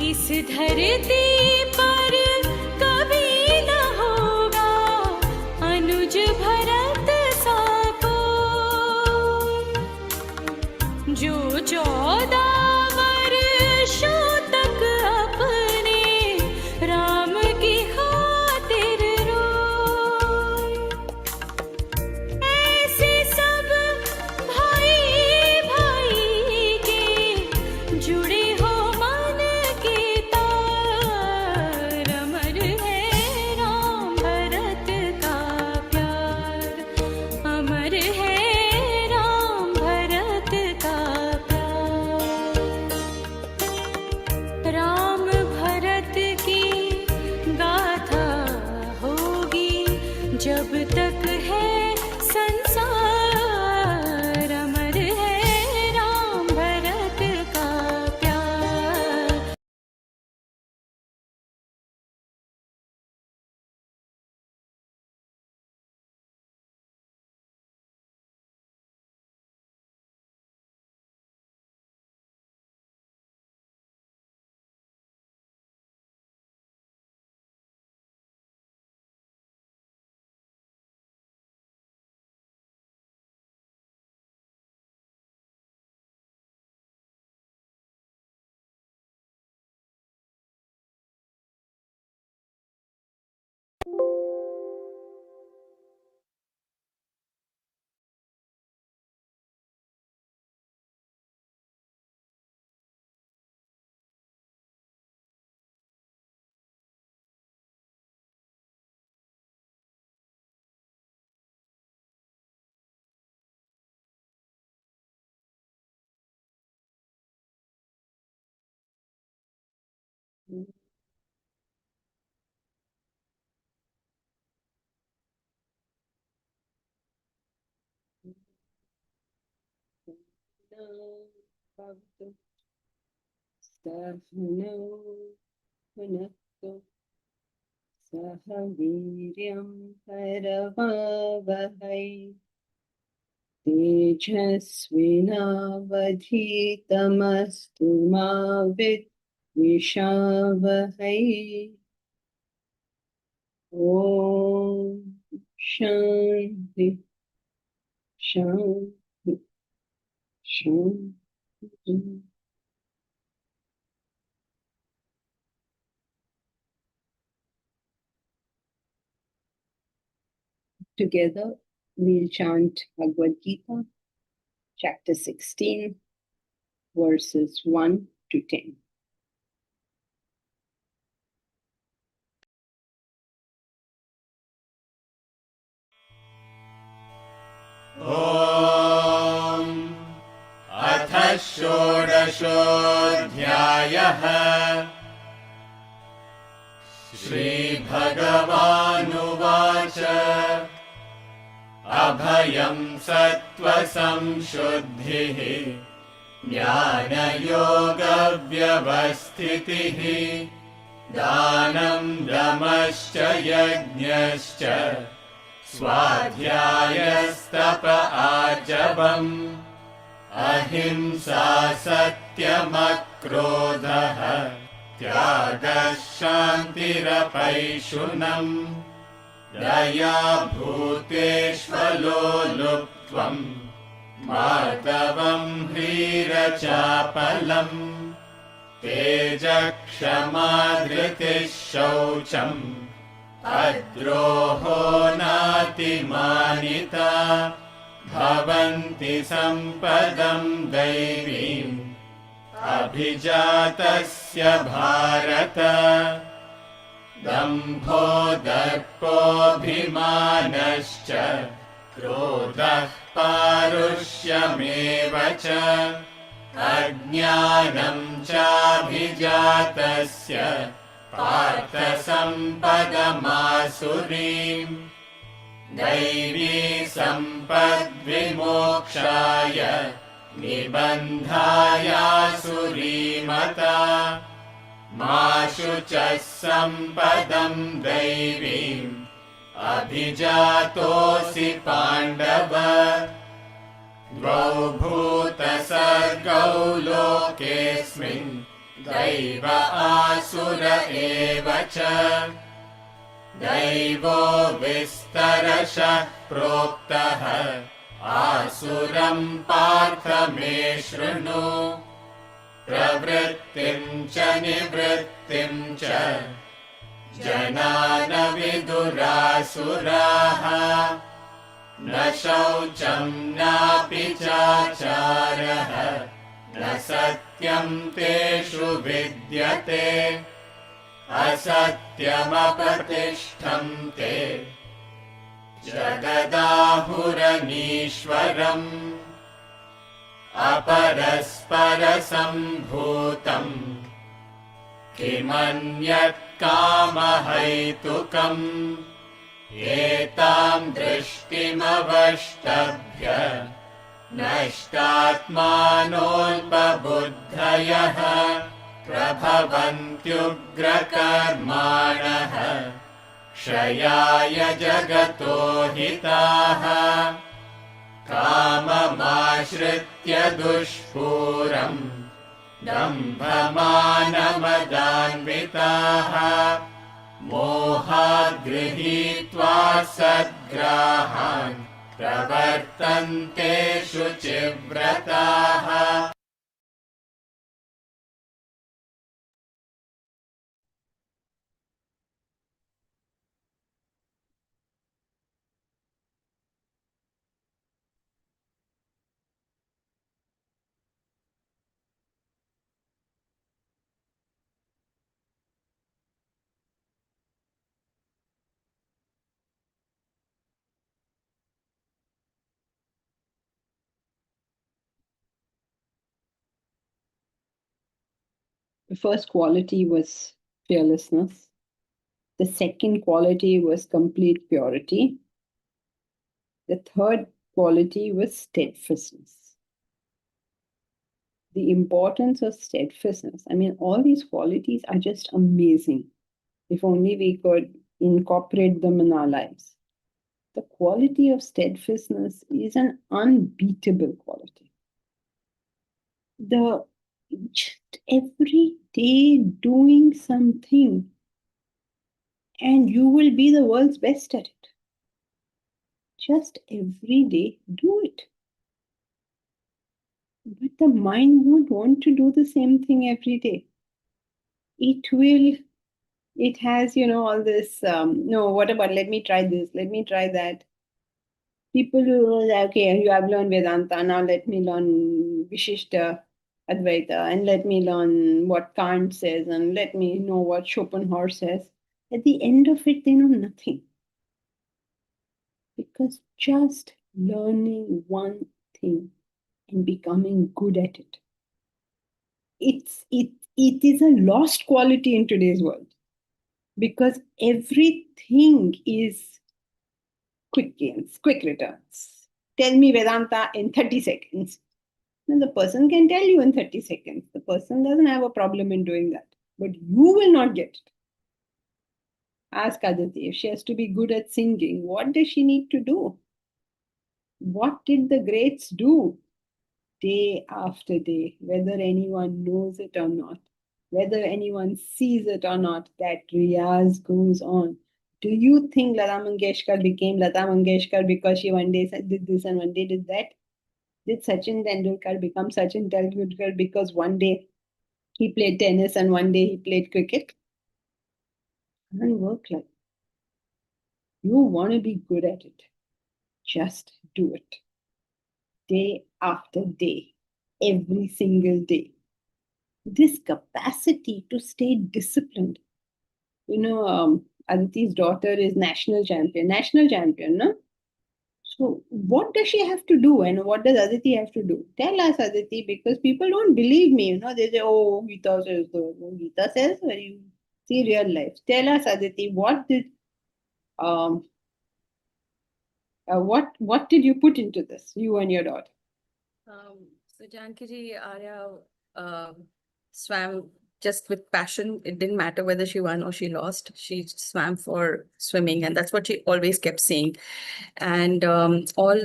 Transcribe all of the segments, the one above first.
इस धरती पर कभी न होगा अनुज भरत सा कोई, जो 14 वर्षों तक अपने राम की खातिर रोए। ऐसे सब भाई भाई के जुड़े हो मन के तार, अमर है राम भरत का प्यार, अमर है राम भरत का प्यार। राम भरत की गाथा होगी जब तक है संसार, अमर है राम भरत का प्यार। सहनौ भुनक्तु सह वीर्यं करवावहै तेजस्विनावधीतमस्तु मा विद्विषावहै। ॐ शान्ति शान्ति शान्ति। Together we'll chant Bhagavad Gita, chapter 16, verses 1 to 10. ॐ अथ षोडशोऽध्यायः। श्रीभगवानुवाच अभयं सत्त्वसंशुद्धिः ज्ञानयोगव्यवस्थितिः दानं दमश्च यज्ञश्च स्वाध्यायस्तप आजवम् अहिंसा सत्यमक्रोधः त्यागः शान्तिरपैशुनम् दया भूतेष्वलोलुप्त्वम् मार्दवम् ह्रीरचापलम् तेजक्षमा धृतिः शौचम् अद्रोहो नातिमानिता भवन्ति सम्पदं दैवीम् अभिजातस्य भारत दम्भो दर्पोऽभिमानश्च क्रोधः पारुष्यमेव च अज्ञानं चाभिजातस्य पार्थ सम्पदमासुरीम् दैवी सम्पद्विमोक्षाय निबन्धायासुरीमता मा शुचः सम्पदं दैवीम् अभिजातोऽसि पाण्डव द्वौ भूतसर्गौ लोकेऽस्मिन् दैव आसुर एव च दैवो विस्तरशः प्रोक्तः आसुरं पार्थ मे शृणु प्रवृत्तिं च निवृत्तिं च जना न विदुरासुराः न शौचं नापि चाचारः न सत्यं तेषु विद्यते असत्यमपतिष्ठं ते जगदाहुरनीश्वरम् अपरस्परसम्भूतम् किमन्यत् कामहैतुकम् एतां दृष्टिमवष्टभ्य नष्टात्मानोऽल्पबुद्धयः प्रभवन्त्युग्रकर्माणः क्षयाय जगतो हिताः काममाश्रित्य दुष्पूरम् दम्भमानमदान्विताः मोहाद् गृहीत्वा सद्ग्राहान् प्रवर्तन्ते शुचिव्रताः The first quality was fearlessness. The second quality was complete purity. The third quality was steadfastness. The importance of steadfastness. I mean, all these qualities are just amazing. If only we could incorporate them in our lives. The quality of steadfastness is an unbeatable quality. Just every day doing something, and you will be the world's best at it. Just every day do it. But the mind won't want to do the same thing every day. It has, all this, no, what about, let me try this, let me try that. People who, okay, you have learned Vedanta, now let me learn Vishishta Advaita, and let me learn what Kant says, and let me know what Schopenhauer says. At the end of it, they know nothing. Because just learning one thing and becoming good at it, it is a lost quality in today's world. Because everything is quick gains, quick returns. Tell me Vedanta in 30 seconds. Now, the person can tell you in 30 seconds. The person doesn't have a problem in doing that. But you will not get it. Ask Aditi, if she has to be good at singing, what does she need to do? What did the greats do? Day after day, whether anyone knows it or not, whether anyone sees it or not, that riyaz goes on. Do you think Lata Mangeshkar became Lata Mangeshkar because she one day did this and one day did that? Did Sachin Tendulkar become Sachin Tendulkar because one day he played tennis and one day he played cricket? It doesn't work like that. You want to be good at it. Just do it. Day after day, every single day. This capacity to stay disciplined. Aditi's daughter is national champion, no? So what does she have to do and what does Aditi have to do? Tell us, Aditi, because people don't believe me. They say, oh, Gita says, Gita says, you see real life. Tell us, Aditi, what did you put into this, you and your daughter? So Janki Arya swam just with passion. It didn't matter whether she won or she lost. She swam for swimming, and that's what she always kept saying. And all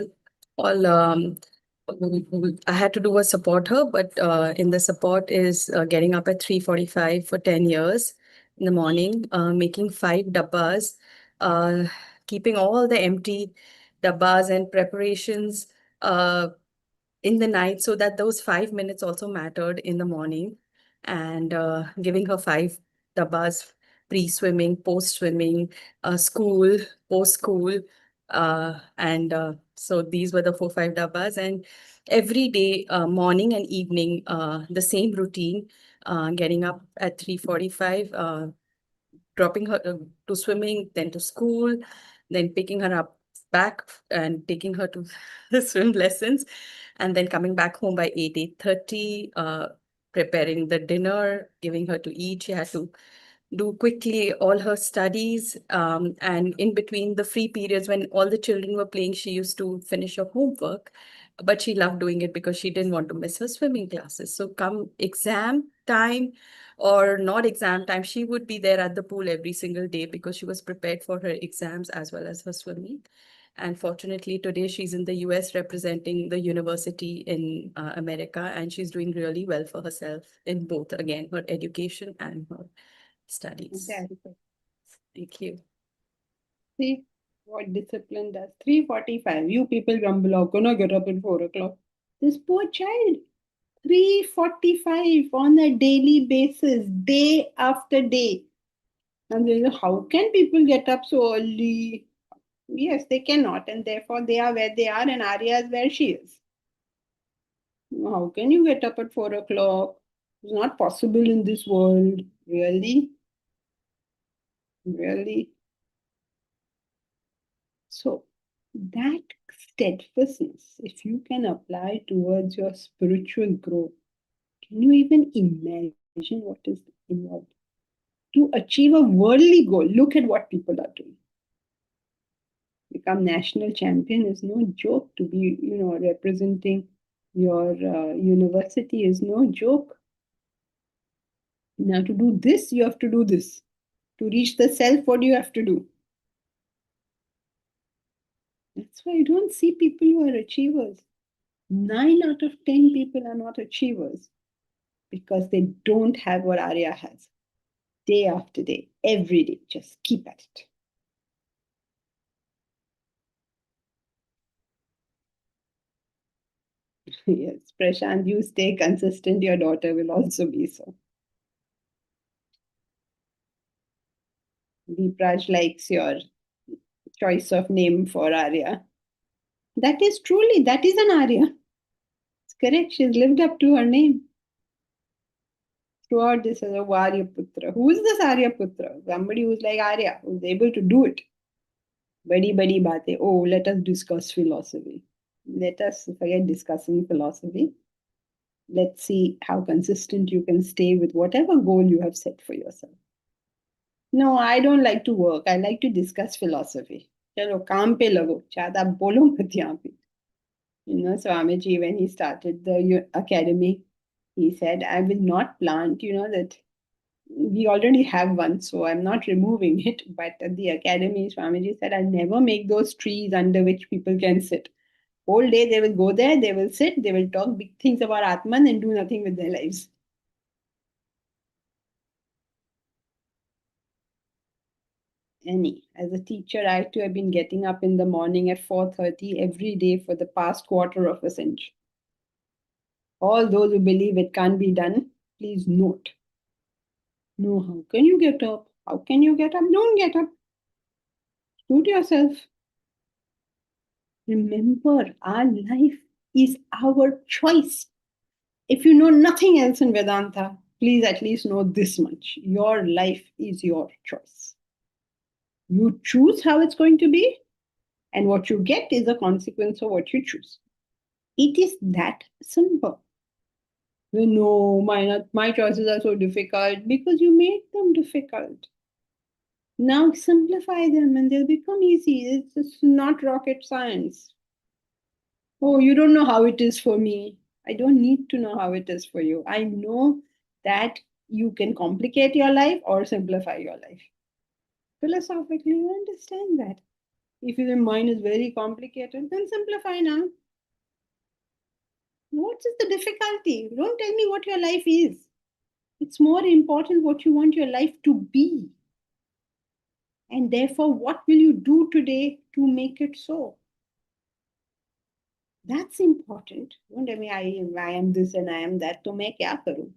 I had to do was support her, but in the support is getting up at 3:45 for 10 years in the morning, making 5 dabbas, uh, keeping all the empty dabbas and preparations in the night so that those 5 minutes also mattered in the morning, and giving her 5 dabbas, pre-swimming, post-swimming, school, post-school, and so these were the 4 5 dabbas, and every day, morning and evening, the same routine, getting up at 3:45, dropping her to swimming, then to school, then picking her up back and taking her to the swim lessons, and then coming back home by 8:30, preparing the dinner, giving her to eat. She had to do quickly all her studies, and in between the free periods when all the children were playing, she used to finish her homework, but she loved doing it because she didn't want to miss her swimming classes. So come exam time or not exam time, she would be there at the pool every single day because she was prepared for her exams as well as her swimming. And fortunately, today she's in the US representing the university in America, and she's doing really well for herself in both, again, her education and her studies. Very good. Thank you. See what discipline does. 3:45. You people grumble, "I'm gonna get up at 4 o'clock." This poor child, 3:45 on a daily basis, day after day. And they say, how can people get up so early? Yes, they cannot, and therefore they are where they are, and Arya is where she is. How can you get up at 4 o'clock? It's not possible in this world. Really? Really? So, that steadfastness, if you can apply towards your spiritual growth, can you even imagine what is involved? To achieve a worldly goal, look at what people are doing. Become national champion is no joke. To be, representing your university is no joke. Now, to do this, you have to do this. To reach the self, what do you have to do? That's why I don't see people who are achievers. 9 out of 10 people are not achievers because they don't have what Arya has. Day after day, every day, just keep at it. Yes, Prashant, you stay consistent, your daughter will also be so. Deepraj likes your choice of name for Arya. That is an Arya. It's correct. She's lived up to her name. Throughout this as a Aryaputra. Who is this Aryaputra? Somebody who's like Arya, who's able to do it. Badi badi baate. Oh, let us discuss philosophy. Let us forget discussing philosophy. Let's see how consistent you can stay with whatever goal you have set for yourself. No, I don't like to work. I like to discuss philosophy. Chalo, kaam pe lago. Zyada bolo mat yahan pe. Swamiji, when he started the academy, he said, I will not plant, that we already have one, so I'm not removing it. But at the academy, Swamiji said, I'll never make those trees under which people can sit. Whole day they will go there, they will sit, they will talk big things about Atman and do nothing with their lives. As a teacher, I too have been getting up in the morning at 4:30 every day for the past quarter of a century. All those who believe it can't be done, please note. No, how can you get up? How can you get up? Don't get up. Suit yourself. Remember, our life is our choice. If you know nothing else in Vedanta, please at least know this much. Your life is your choice. You choose how it's going to be, and what you get is a consequence of what you choose. It is that simple. No, my choices are so difficult because you made them difficult. Now simplify them and they'll become easy. It's just not rocket science. Oh, you don't know how it is for me. I don't need to know how it is for you. I know that you can complicate your life or simplify your life. Philosophically, you understand that. If your mind is very complicated, then simplify now. What is the difficulty? Don't tell me what your life is. It's more important what you want your life to be. And therefore, what will you do today to make it so? That's important. Don't tell me I am this and I am that. तो मैं क्या करूं?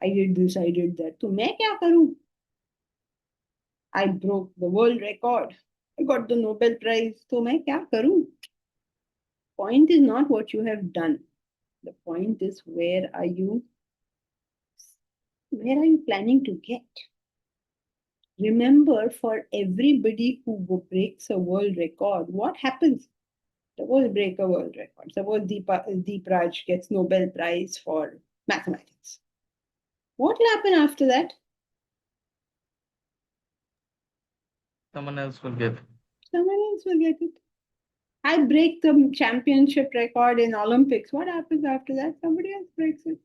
I did this, I did that. तो मैं क्या करूं? I broke the world record. I got the Nobel Prize. तो मैं क्या करूं? Point is not what you have done. The point is where are you planning to get? Remember, for everybody who breaks a world record, what happens? Suppose break a world record. Suppose Deep Raj gets Nobel Prize for mathematics. What will happen after that? Someone else will get. Someone else will get it. I break the championship record in Olympics. What happens after that? Somebody else breaks it.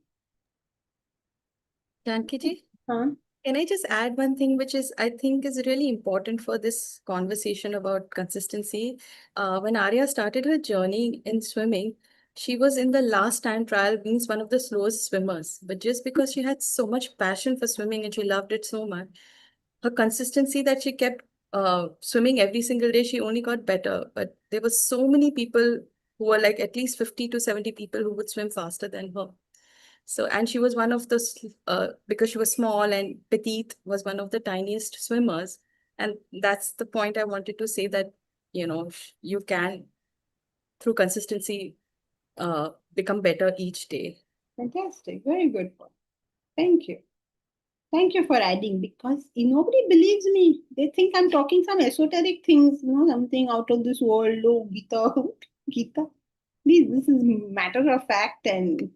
Janki ji, Huh? can I just add one thing which is I think is really important for this conversation about consistency? When Arya started her journey in swimming, she was in the last time trial, means one of the slowest swimmers. But just because she had so much passion for swimming and she loved it so much, her consistency that she kept swimming every single day, she only got better. But there were so many people who were like at least 50 to 70 people who would swim faster than her. So, and she was one of the, because she was small and petite, was one of the tiniest swimmers. And that's the point I wanted to say, that, you know, you can, through consistency, become better each day. Fantastic. Very good point. Thank you. Thank you for adding, because nobody believes me. They think I'm talking some esoteric things, something out of this world. Oh, Gita. Gita. Please, this is matter of fact. And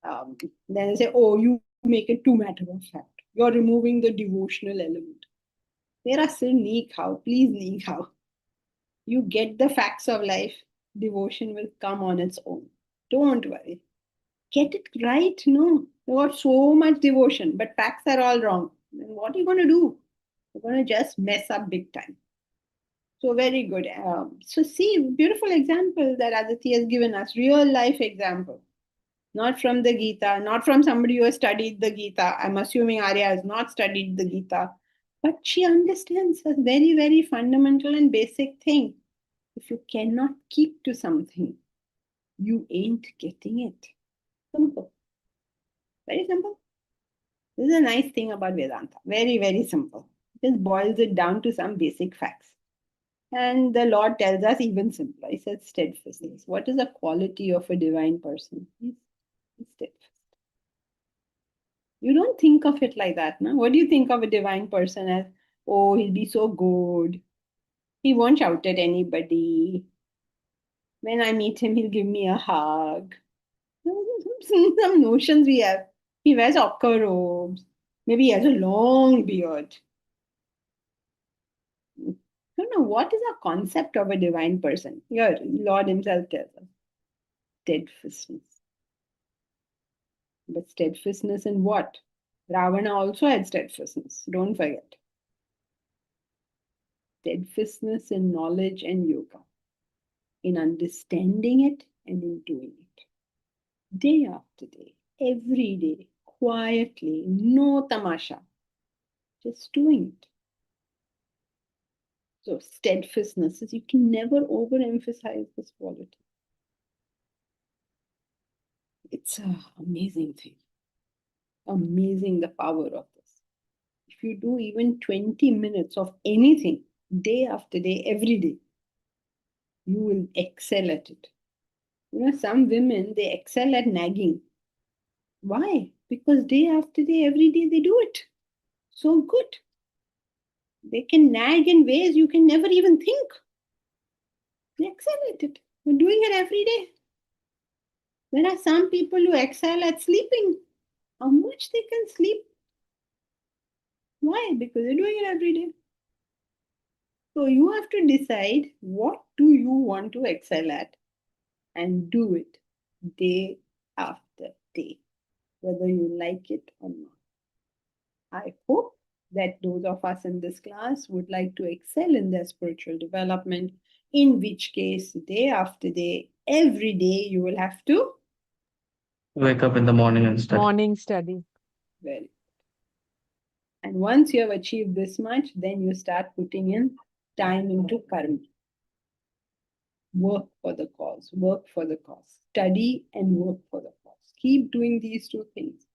then they say, oh, you make it too matter of fact. You're removing the devotional element. There are still need how. Please, need how. You get the facts of life, devotion will come on its own. Don't worry. Get it right. No, you got so much devotion, but facts are all wrong. Then what are you going to do? You're going to just mess up big time. So very good. So see, beautiful example that Aditi has given us, real life example. Not from the Gita, not from somebody who has studied the Gita. I'm assuming Arya has not studied the Gita, but she understands a very, very fundamental and basic thing. If you cannot keep to something, you ain't getting it. Simple. Very simple. This is a nice thing about Vedanta. Very, very simple. Just boils it down to some basic facts. And the Lord tells us even simpler. He says steadfastness. What is the quality of a divine person? He's steadfast. You don't think of it like that, no? What do you think of a divine person as? Oh, he'll be so good. He won't shout at anybody. When I meet him, he'll give me a hug. Some notions we have. He wears ochre robes. Maybe he has a long beard. I don't know, what is our concept of a divine person? Here, Lord himself tells us. Steadfastness. But steadfastness in what? Ravana also had steadfastness. Don't forget. Steadfastness in knowledge and yoga. In understanding it and in doing it. Day after day. Every day. Quietly. No tamasha. Just doing it. So steadfastness is, you can never overemphasize this quality. It's an amazing thing. Amazing the power of this. If you do even 20 minutes of anything, day after day, every day, you will excel at it. Some women, they excel at nagging. Why? Because day after day, every day, they do it. So good. They can nag in ways you can never even think. They excel at it. They're doing it every day. There are some people who excel at sleeping. How much they can sleep? Why? Because they're doing it every day. So you have to decide, what do you want to excel at, and do it day after day, whether you like it or not. I hope that those of us in this class would like to excel in their spiritual development, in which case day after day, every day, you will have to Wake up in the morning and study. Morning study. Very good. And once you have achieved this much, then you start putting in time into karma. Work for the cause, work for the cause. Study and work for the cause. Keep doing these two things.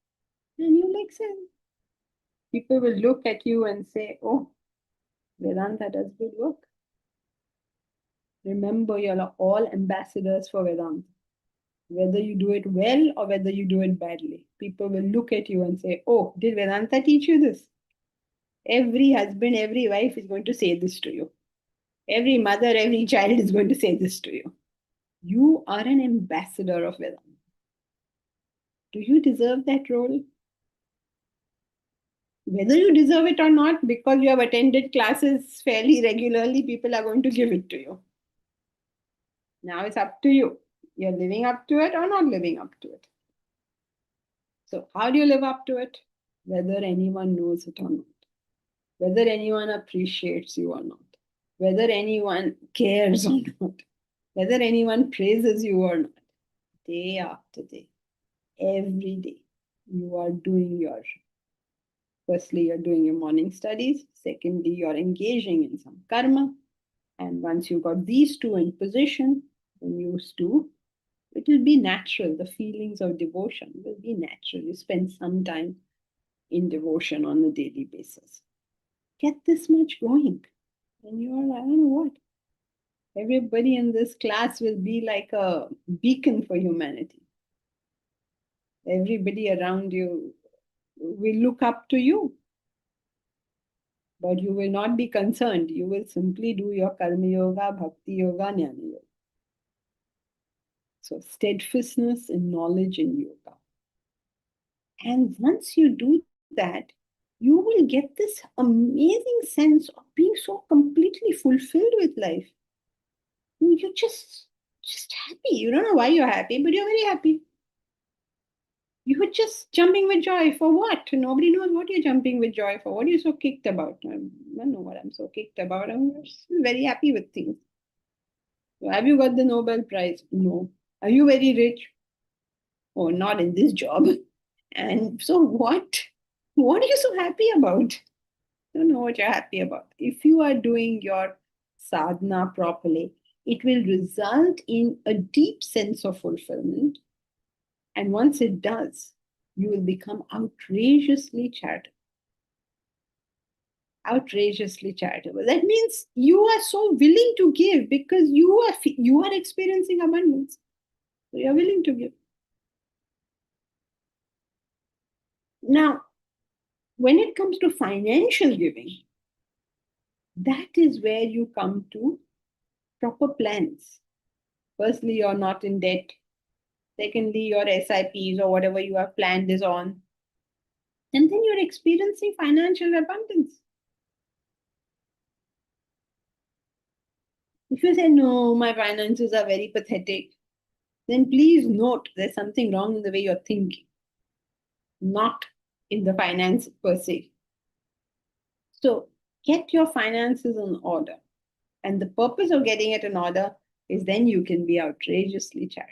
And you'll excel. People will look at you and say, oh, Vedanta does good work. Remember, you're all ambassadors for Vedanta. Whether you do it well or whether you do it badly, people will look at you and say, oh, did Vedanta teach you this? Every husband, every wife is going to say this to you. Every mother, every child is going to say this to you. You are an ambassador of Vedanta. Do you deserve that role? Whether you deserve it or not, because you have attended classes fairly regularly, people are going to give it to you. Now it's up to you. You're living up to it or not living up to it. So how do you live up to it? Whether anyone knows it or not. Whether anyone appreciates you or not. Whether anyone cares or not. Whether anyone praises you or not. Day after day, every day, you are doing your, firstly, you're doing your morning studies. Secondly, you're engaging in some karma. And once you got these two in position, then used to, it will be natural. The feelings of devotion will be natural. You spend some time in devotion on a daily basis. Get this much going. And you are, I don't know what. Everybody in this class will be like a beacon for humanity. Everybody around you will look up to you. But you will not be concerned. You will simply do your karma yoga, bhakti yoga, jnana yoga. So steadfastness in knowledge and yoga. And once you do that, you will get this amazing sense of being so completely fulfilled with life. You're just happy. You don't know why you're happy, but you're very happy. You're just jumping with joy for what? Nobody knows what you're jumping with joy for. What are you so kicked about? I don't know what I'm so kicked about. I'm just very happy with things. So have you got the Nobel Prize? No. Are you very rich? Oh, not in this job. And so what? What are you so happy about? I don't know what you're happy about. If you are doing your sadhana properly, it will result in a deep sense of fulfillment. And once it does, you will become outrageously charitable. Outrageously charitable. That means you are so willing to give because you are experiencing abundance. So you're willing to give. Now, when it comes to financial giving, that is where you come to proper plans. Firstly, you're not in debt. Secondly, your SIPs or whatever you have planned is on. And then you're experiencing financial abundance. If you say, no, my finances are very pathetic, then please note there's something wrong in the way you're thinking, not in the finance per se. So get your finances in order. And the purpose of getting it in order is then you can be outrageously charitable.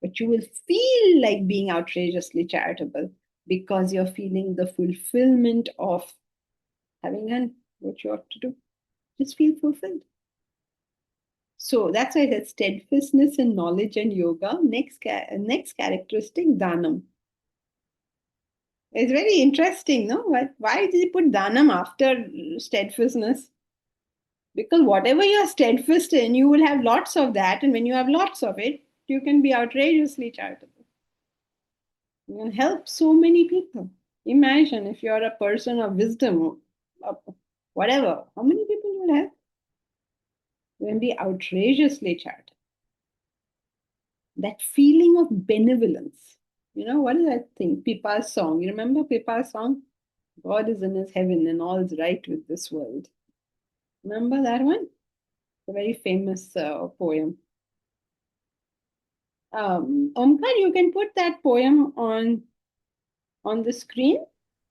But you will feel like being outrageously charitable because you're feeling the fulfillment of having done what you ought to do. Just feel fulfilled. So that's why I said steadfastness in knowledge and yoga. Next characteristic, dhanam. It's very interesting, no? Why did he put dhanam after steadfastness? Because whatever you're steadfast in, you will have lots of that. And when you have lots of it, you can be outrageously charitable. You can help so many people. Imagine if you're a person of wisdom, or whatever, how many people you will help? You can be outrageously charitable. That feeling of benevolence. You know, what is that thing? Pipa's song. You remember Pipa's song? God is in his heaven and all is right with this world. Remember that one? It's a very famous poem. Omkar, you can put that poem on the screen.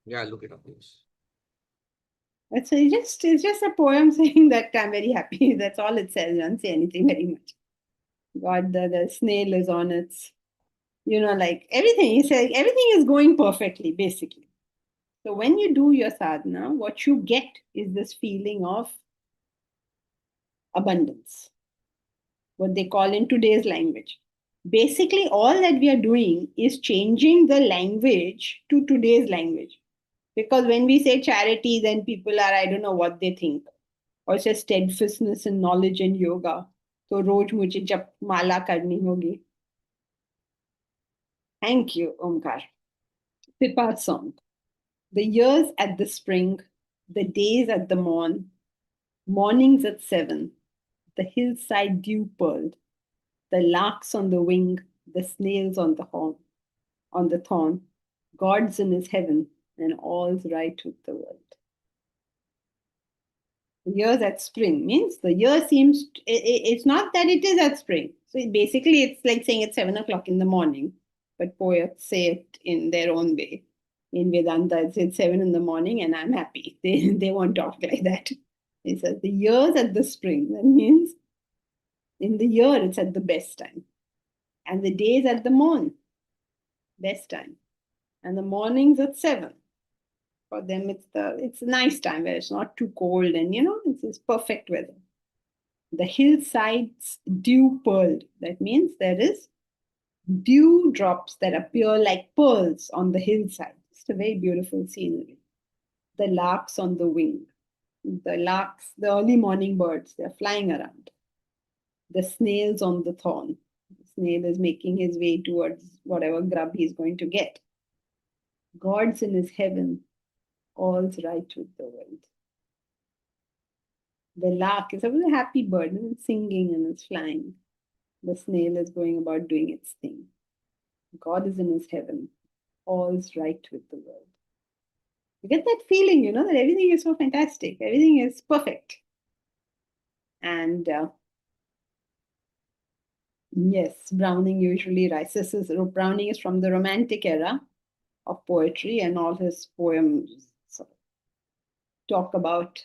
Yeah, look it up, please. It's just a poem saying that I'm very happy. That's all it says. It doesn't say anything very much. God, the snail is on its like everything, he said, everything is going perfectly, basically. So when you do your sadhana, what you get is this feeling of abundance, what they call in today's language. Basically, all that we are doing is changing the language to today's language. Because when we say charity, then people are, I don't know what they think. Or say steadfastness in knowledge and yoga. So रोज मुझे जप माला करनी होगी. Thank you, Omkar. Pippa song. The years at the spring, the days at the morn, mornings at 7, the hillside dew pearled, the larks on the wing, the snails on the horn, on the thorn, God's in his heaven, and all's right with the world. The years at spring means the year seems, it's not that it is at spring. So basically, it's like saying it's 7 o'clock in the morning, but poets say it in their own way. In Vedanta, it's 7 in the morning and I'm happy. They won't talk like that. He says the years at the spring. That means in the year, it's at the best time. And the days at the morn, best time. And the mornings at 7. For them, it's a nice time where it's not too cold and, it's perfect weather. The hillsides dew pearled. That means there is dew drops that appear like pearls on the hillside. It's a very beautiful scenery. The larks on the wing. The larks, the early morning birds, they're flying around. The snails on the thorn. The snail is making his way towards whatever grub he's going to get. God's in his heaven, all's right with the world. The lark is a very happy bird and it's singing and it's flying. The snail is going about doing its thing. God is in his heaven, all's right with the world. You get that feeling, that everything is so fantastic, everything is perfect. And yes, Browning usually writes. Browning is from the Romantic era of poetry, and all his poems talk about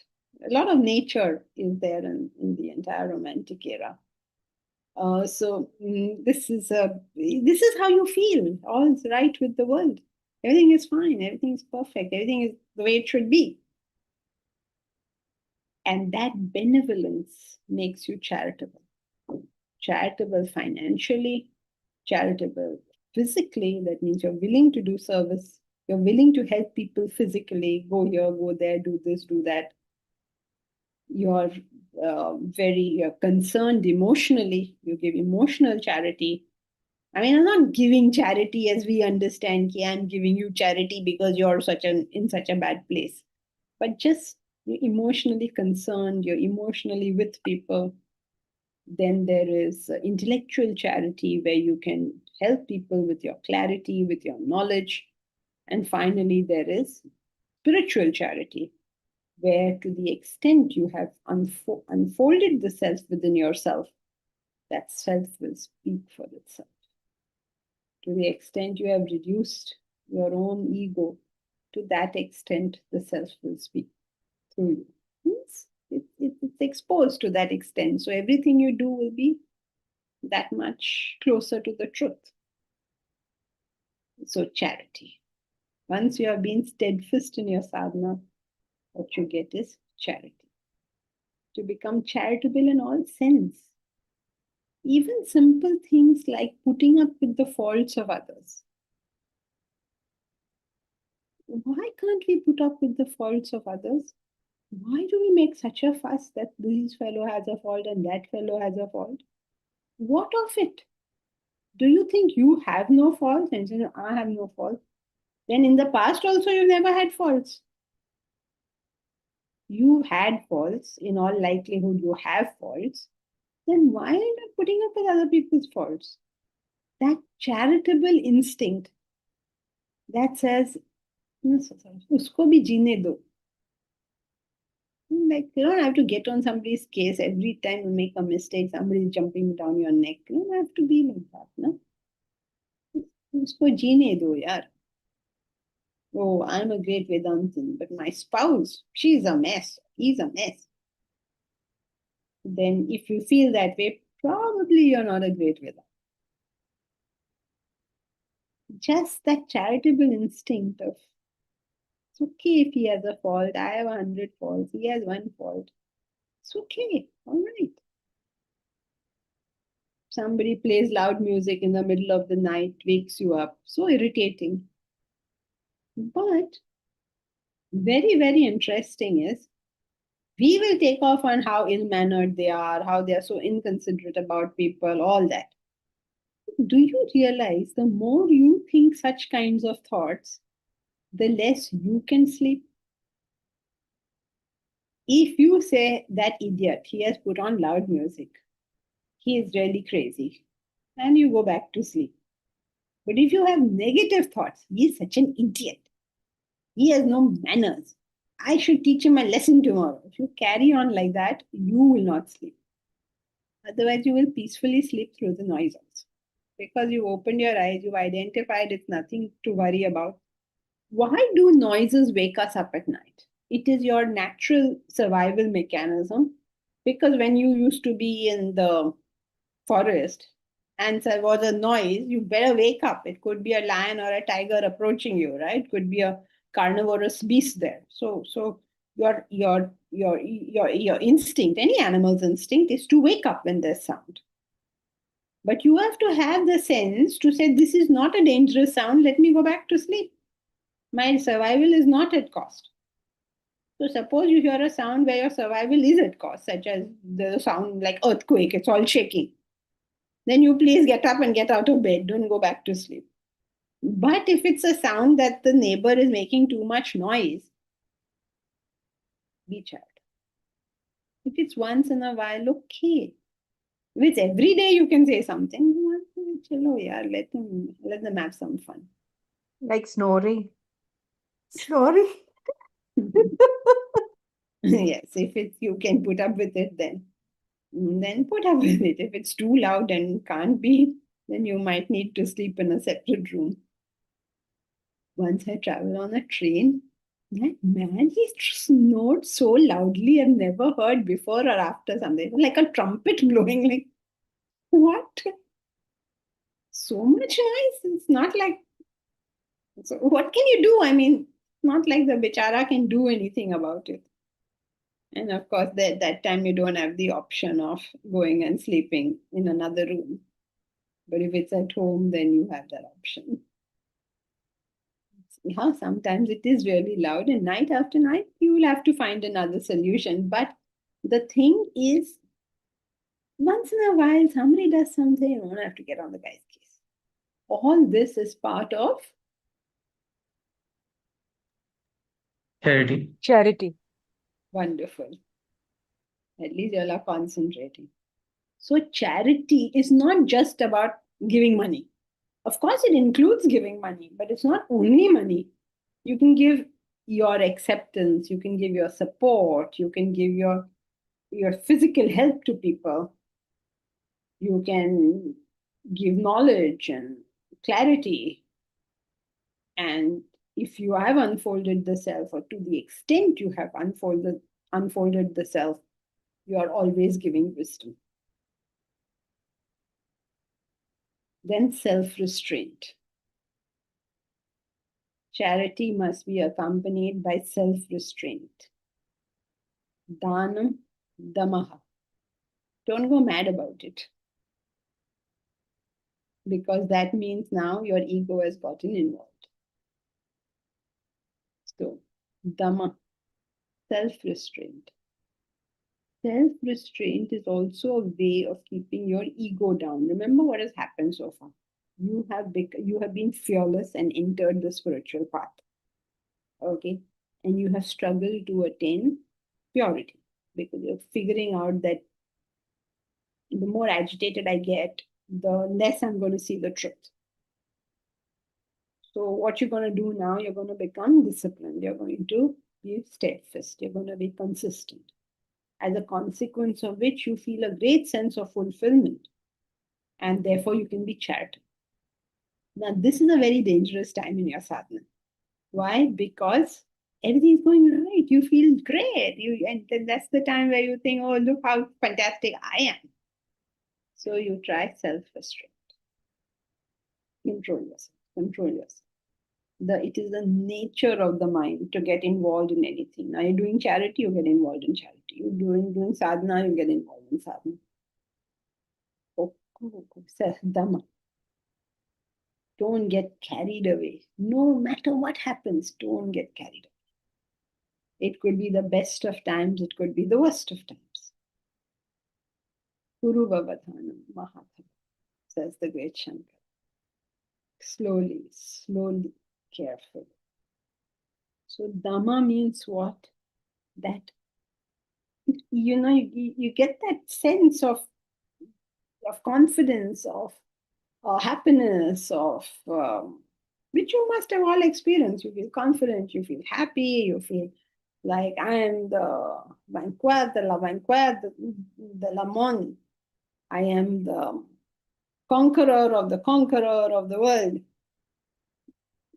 a lot of nature is there in the entire Romantic era. This is how you feel. All's right with the world. Everything is fine. Everything is perfect. Everything is the way it should be. And that benevolence makes you charitable. Charitable financially, charitable physically. That means you're willing to do service. You're willing to help people physically. Go here, go there, do this, do that. You're you're concerned emotionally. You give emotional charity. I mean, I'm not giving charity as we understand. I'm giving you charity because you're in such a bad place. But just you're emotionally concerned. You're emotionally with people. Then there is intellectual charity where you can help people with your clarity, with your knowledge. And finally, there is spiritual charity, where to the extent you have unfolded the self within yourself, that self will speak for itself. To the extent you have reduced your own ego, to that extent the self will speak through you. It's exposed to that extent. So everything you do will be that much closer to the truth. So charity. Once you have been steadfast in your sadhana, what you get is charity. To become charitable in all sense. Even simple things like putting up with the faults of others. Why can't we put up with the faults of others? Why do we make such a fuss that this fellow has a fault and that fellow has a fault? What of it? Do you think you have no faults? And you say, I have no faults. Then in the past also you never had faults. You had faults. In all likelihood, you have faults. Then why are you not putting up with other people's faults? That charitable instinct that says, usko bhi jeene do. Like, you don't have to get on somebody's case every time you make a mistake, somebody's jumping down your neck. You don't have to be like that, no? Usko jeene do, yaar. Oh, I'm a great Vedantin, but my spouse, she's a mess. He's a mess. Then if you feel that way, probably you're not a great Vedantin. Just that charitable instinct of, it's okay if he has a fault. I have 100 faults. He has one fault. It's okay. All right. Somebody plays loud music in the middle of the night, wakes you up. So irritating. But very, very interesting is we will take off on how ill-mannered they are, how they are so inconsiderate about people, all that. Do you realize the more you think such kinds of thoughts, the less you can sleep? If you say that idiot, he has put on loud music, he is really crazy, and you go back to sleep. But if you have negative thoughts, he is such an idiot, he has no manners, I should teach him a lesson tomorrow. If you carry on like that, you will not sleep. Otherwise, you will peacefully sleep through the noise also. Because you've opened your eyes, you've identified it's nothing to worry about. Why do noises wake us up at night? It is your natural survival mechanism. Because when you used to be in the forest and there was a noise, you better wake up. It could be a lion or a tiger approaching you, right? It could be a carnivorous beast there. So your instinct, any animal's instinct, is to wake up when there's sound. But you have to have the sense to say, this is not a dangerous sound, let me go back to sleep. My survival is not at cost. So suppose you hear a sound where your survival is at cost, such as the sound like earthquake, it's all shaking. Then you please get up and get out of bed, don't go back to sleep. But if it's a sound that the neighbor is making too much noise, be child. If it's once in a while, okay. If it's every day, you can say something. Chalo, yaar, let them have some fun. Like snoring. Snoring. Yes, if it's you can put up with it, then put up with it. If it's too loud and can't be, then you might need to sleep in a separate room. Once I traveled on a train, that man, he snored so loudly I've never heard before or after something. Like a trumpet blowing, like, what? So much noise. It's not like, so what can you do? I mean, not like the bichara can do anything about it. And of course, that time you don't have the option of going and sleeping in another room. But if it's at home, then you have that option. Yeah, sometimes it is really loud, and night after night, you will have to find another solution. But the thing is, once in a while, somebody does something, you don't have to get on the guy's case. All this is part of Charity. Charity. wonderful. At least you all are concentrating. So, charity is not just about giving money. Of course, it includes giving money, but it's not only money. You can give your acceptance, you can give your support, you can give your physical help to people, you can give knowledge and clarity. And if you have unfolded the self, or to the extent you have unfolded the self, you are always giving wisdom. Then self-restraint. Charity must be accompanied by self-restraint. Danam damaha. Don't go mad about it. Because that means now your ego has gotten involved. So, dama, self-restraint. Self-restraint is also a way of keeping your ego down. Remember what has happened so far. You have been fearless and entered the spiritual path. Okay? And you have struggled to attain purity because you're figuring out that the more agitated I get, the less I'm going to see the truth. So what you're going to do now, you're going to become disciplined. You're going to be steadfast. You're going to be consistent. As a consequence of which you feel a great sense of fulfillment. And therefore you can be charitable. Now this is a very dangerous time in your sadhana. Why? Because everything's going right. You feel great. And that's the time where you think, oh, look how fantastic I am. So you try self-restraint. Control yourself. Control yourself. It is the nature of the mind to get involved in anything. Now you're doing charity, you get involved in charity. You're doing sadhana, you get involved in sadhana. Dhamma. Don't get carried away. No matter what happens, don't get carried away. It could be the best of times, it could be the worst of times. Guru Vavadhanam Mahatma, says the great Shankar. Slowly, slowly, carefully. So Dhamma means what? That, you get that sense of confidence, of happiness, of which you must have all experienced. You feel confident, you feel happy, you feel like I am the vanquat, the la vanquat, the lamon. I am the conqueror of the world.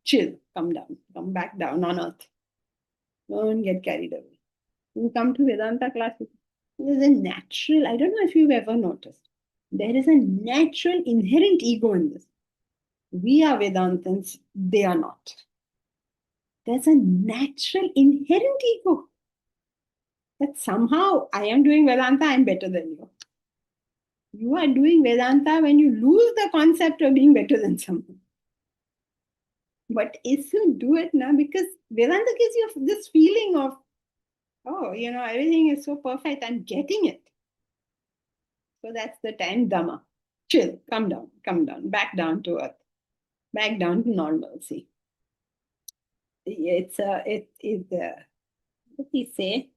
Chill, come down, come back down on earth. Don't get carried away. You come to Vedanta classes, there's a natural, I don't know if you've ever noticed, there is a natural inherent ego in this. We are Vedantans, they are not. There's a natural inherent ego that somehow I am doing Vedanta, I'm better than you. You are doing Vedanta when you lose the concept of being better than someone. But if you do it now, because Vedanta gives you this feeling of, oh, everything is so perfect, I'm getting it. So that's the time Dhamma. Chill, come down, back down to earth, back down to normalcy. What do we say?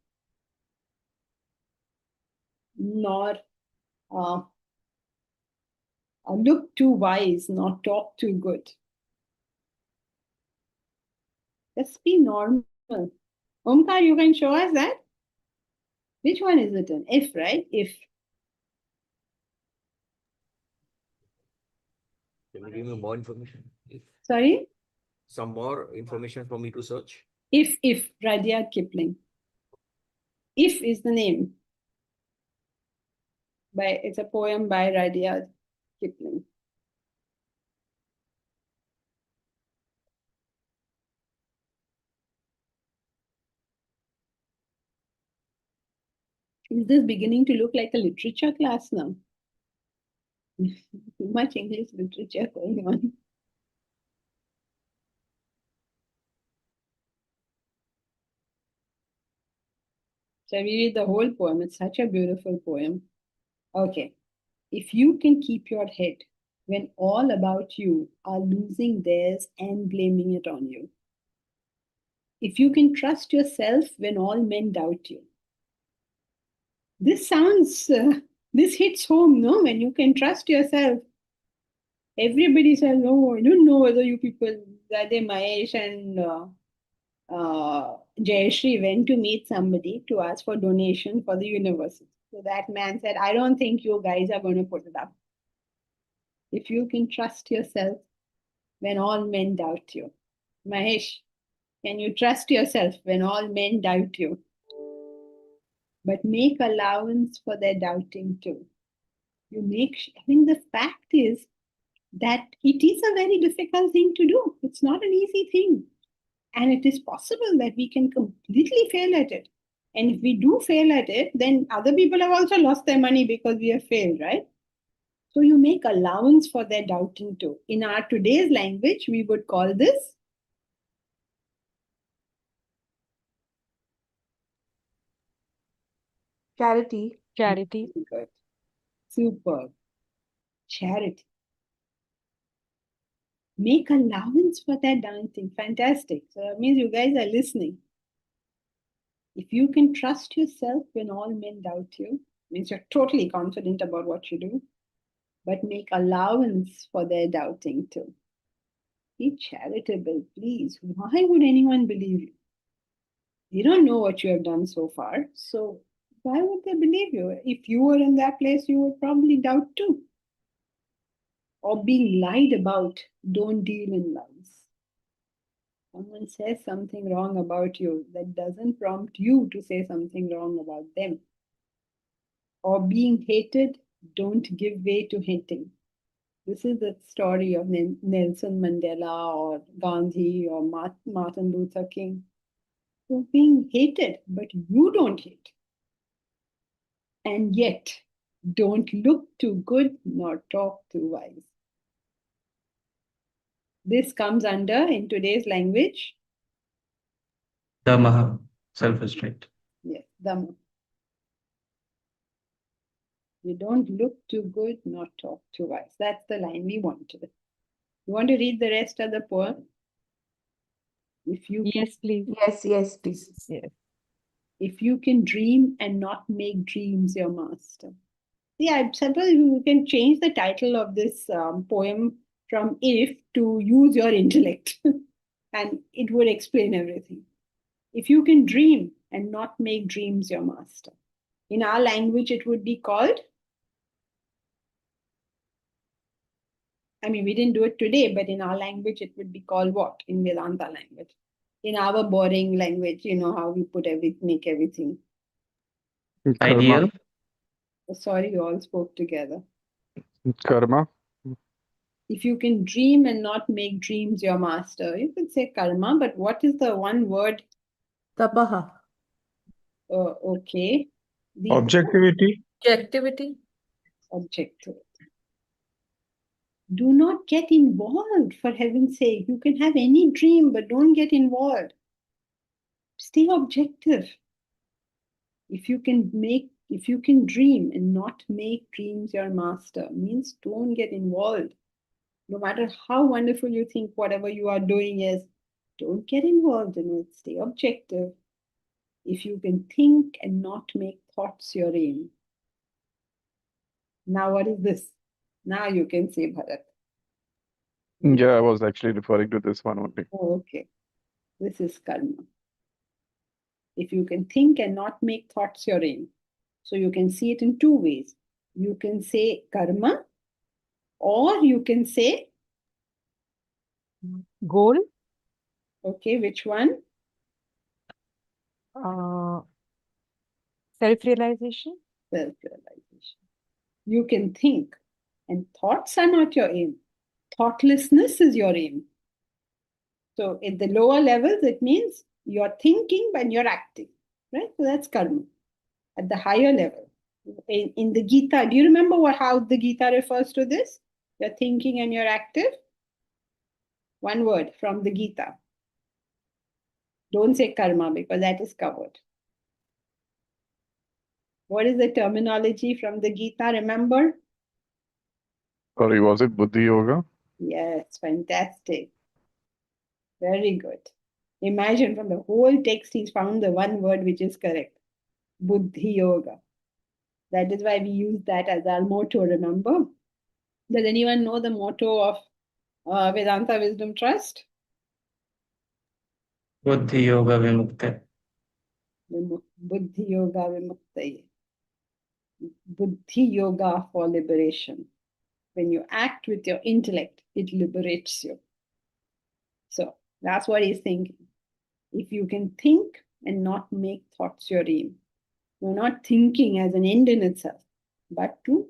Nor look too wise, nor talk too good. Just be normal. Omkar, you can show us that? Which one is it in? If, right? If. Can you give me more information? Sorry? Some more information for me to search? If, Rudyard Kipling. If is the name. It's a poem by Rudyard Kipling. Is this beginning to look like a literature class now? Too much English literature going on. So we read the whole poem. It's such a beautiful poem. Okay. If you can keep your head when all about you are losing theirs and blaming it on you. If you can trust yourself when all men doubt you. This this hits home, no? When you can trust yourself. Everybody says, oh, I don't know whether you people, Radhe Mahesh and Jayashree went to meet somebody to ask for donation for the university. So that man said, I don't think you guys are going to put it up. If you can trust yourself when all men doubt you. Mahesh, can you trust yourself when all men doubt you? But make allowance for their doubting too. The fact is that it is a very difficult thing to do. It's not an easy thing. And it is possible that we can completely fail at it. And if we do fail at it, then other people have also lost their money because we have failed, right? So you make allowance for their doubting too. In our today's language, we would call this Charity. Charity. good. Superb. Charity. Make allowance for their doubting. Fantastic. So that means you guys are listening. If you can trust yourself when all men doubt you, means you're totally confident about what you do, but make allowance for their doubting too. Be charitable, please. Why would anyone believe you? They don't know what you have done so far, so why would they believe you? If you were in that place, you would probably doubt too. Or being lied about, don't deal in lies. Someone says something wrong about you, that doesn't prompt you to say something wrong about them. Or being hated, don't give way to hating. This is the story of Nelson Mandela or Gandhi or Martin Luther King. You're being hated, but you don't hate. And yet, don't look too good nor talk too wise. This comes under, in today's language, Dhamma, self-restraint. yes, Dhamma. You don't look too good nor talk too wise. That's the line we wanted. You want to read the rest of the poem? If you can, Yes, please. Yes, please. Yes. if you can dream and not make dreams your master. Yeah, I suppose you can change the title of this poem from if to use your intellect, and it would explain everything. If you can dream and not make dreams your master. In our language, it would be called, I mean, we didn't do it today, but in our language, it would be called what? In Vedanta language. In our boring language, you know how we put make everything. Ideal. Sorry, you all spoke together. Karma. If you can dream and not make dreams your master, you could say karma, but what is the one word? Tapaha. Okay. The Objectivity. Objectivity. objective. Do not get involved, for heaven's sake. You can have any dream, but don't get involved. Stay objective. If you can dream and not make dreams your master, means don't get involved. No matter how wonderful you think whatever you are doing is, don't get involved in it. Stay objective. If you can think and not make thoughts your aim. Now what is this? Now you can say Bharat. Yeah, I was actually referring to this one only. Oh, okay. This is karma. If you can think and not make thoughts your aim. So you can see it in two ways. You can say karma, or you can say, Goal. okay, which one? Self-realization. Self-realization. You can think, and thoughts are not your aim. Thoughtlessness is your aim. So at the lower levels, it means you're thinking and you're acting, right? So that's karma. At the higher level, in the Gita, do you remember how the Gita refers to this? You're thinking and you're active. One word from the Gita. Don't say karma because that is covered. What is the terminology from the Gita? Remember? Sorry, was it Buddhi Yoga? Yes, fantastic. Very good. Imagine from the whole text, he's found the one word which is correct. Buddhi Yoga. That is why we use that as our motto, remember? Does anyone know the motto of Vedanta Wisdom Trust? Buddhi Yoga Vimukta. Buddhi Yoga Vimuktaye. Buddhi Yoga for liberation. When you act with your intellect, it liberates you. So that's what he's thinking. If you can think and not make thoughts your aim, you're not thinking as an end in itself, but to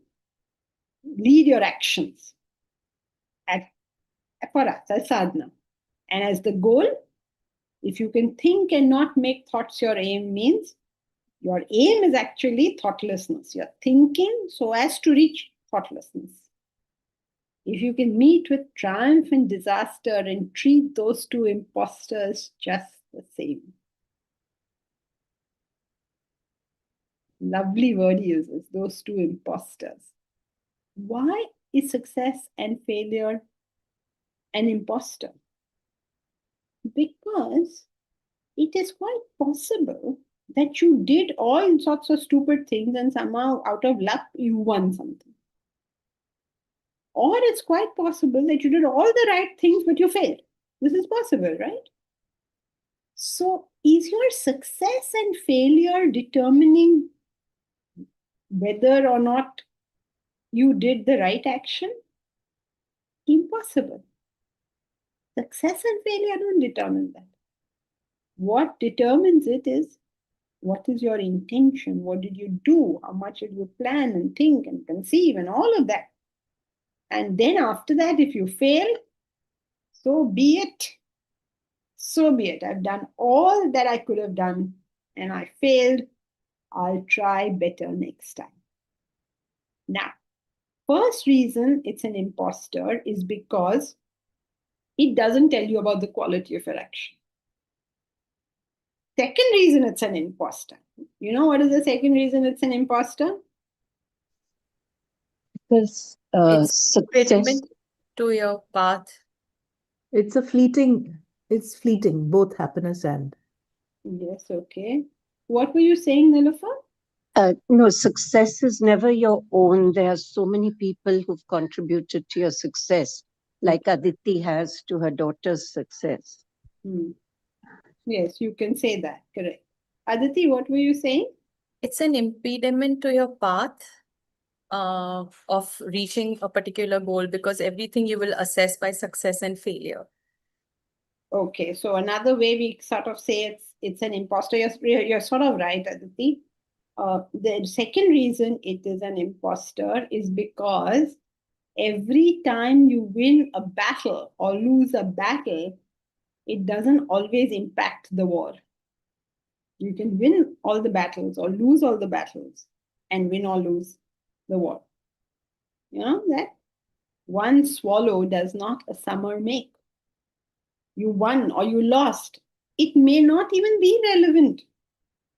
lead your actions for us as sadhana. And as the goal, if you can think and not make thoughts your aim, means your aim is actually thoughtlessness. You're thinking so as to reach thoughtlessness. If you can meet with triumph and disaster and treat those two imposters just the same. Lovely word he uses, those two imposters. Why is success and failure an imposter? Because it is quite possible that you did all sorts of stupid things and somehow out of luck you won something. Or it's quite possible that you did all the right things but you failed. This is possible, right? So is your success and failure determining whether or not you did the right action? Impossible. Success and failure don't determine that. What determines it is what is your intention? What did you do? How much did you plan and think and conceive and all of that? And then after that, if you fail, so be it. So be it. I've done all that I could have done and I failed. I'll try better next time. Now, first reason it's an imposter is because it doesn't tell you about the quality of your action. Second reason it's an imposter. You know what is the second reason it's an imposter? Because It's success, impediment to your path. It's fleeting, both happiness and. Yes, okay. What were you saying, Nilofer? no, success is never your own. There are so many people who've contributed to your success, like Aditi has to her daughter's success. Yes, you can say that, correct. Aditi, what were you saying? It's an impediment to your path of reaching a particular goal because everything you will assess by success and failure. Okay, so another way we sort of say it's an imposter. You're sort of right, Aditi. The second reason it is an imposter is because every time you win a battle or lose a battle, it doesn't always impact the war. You can win all the battles or lose all the battles and win or lose the war. You know that? One swallow does not a summer make. You won or you lost. It may not even be relevant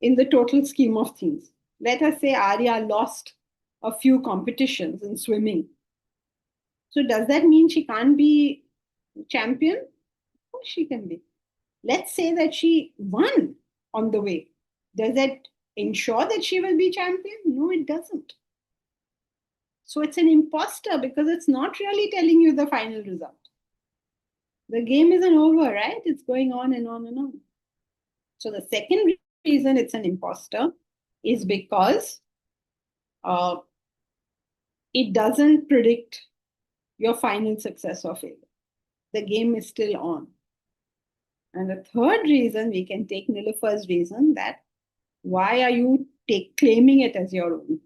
in the total scheme of things. Let us say Arya lost a few competitions in swimming. So does that mean she can't be champion? Of course she can be. Let's say that she won on the way. Does that ensure that she will be champion? No, it doesn't. So it's an imposter because it's not really telling you the final result. The game isn't over, right? It's going on and on and on. So the second reason it's an imposter is because it doesn't predict your final success or failure. The game is still on. And the third reason, we can take Nilofer's reason that why are you claiming it as your own,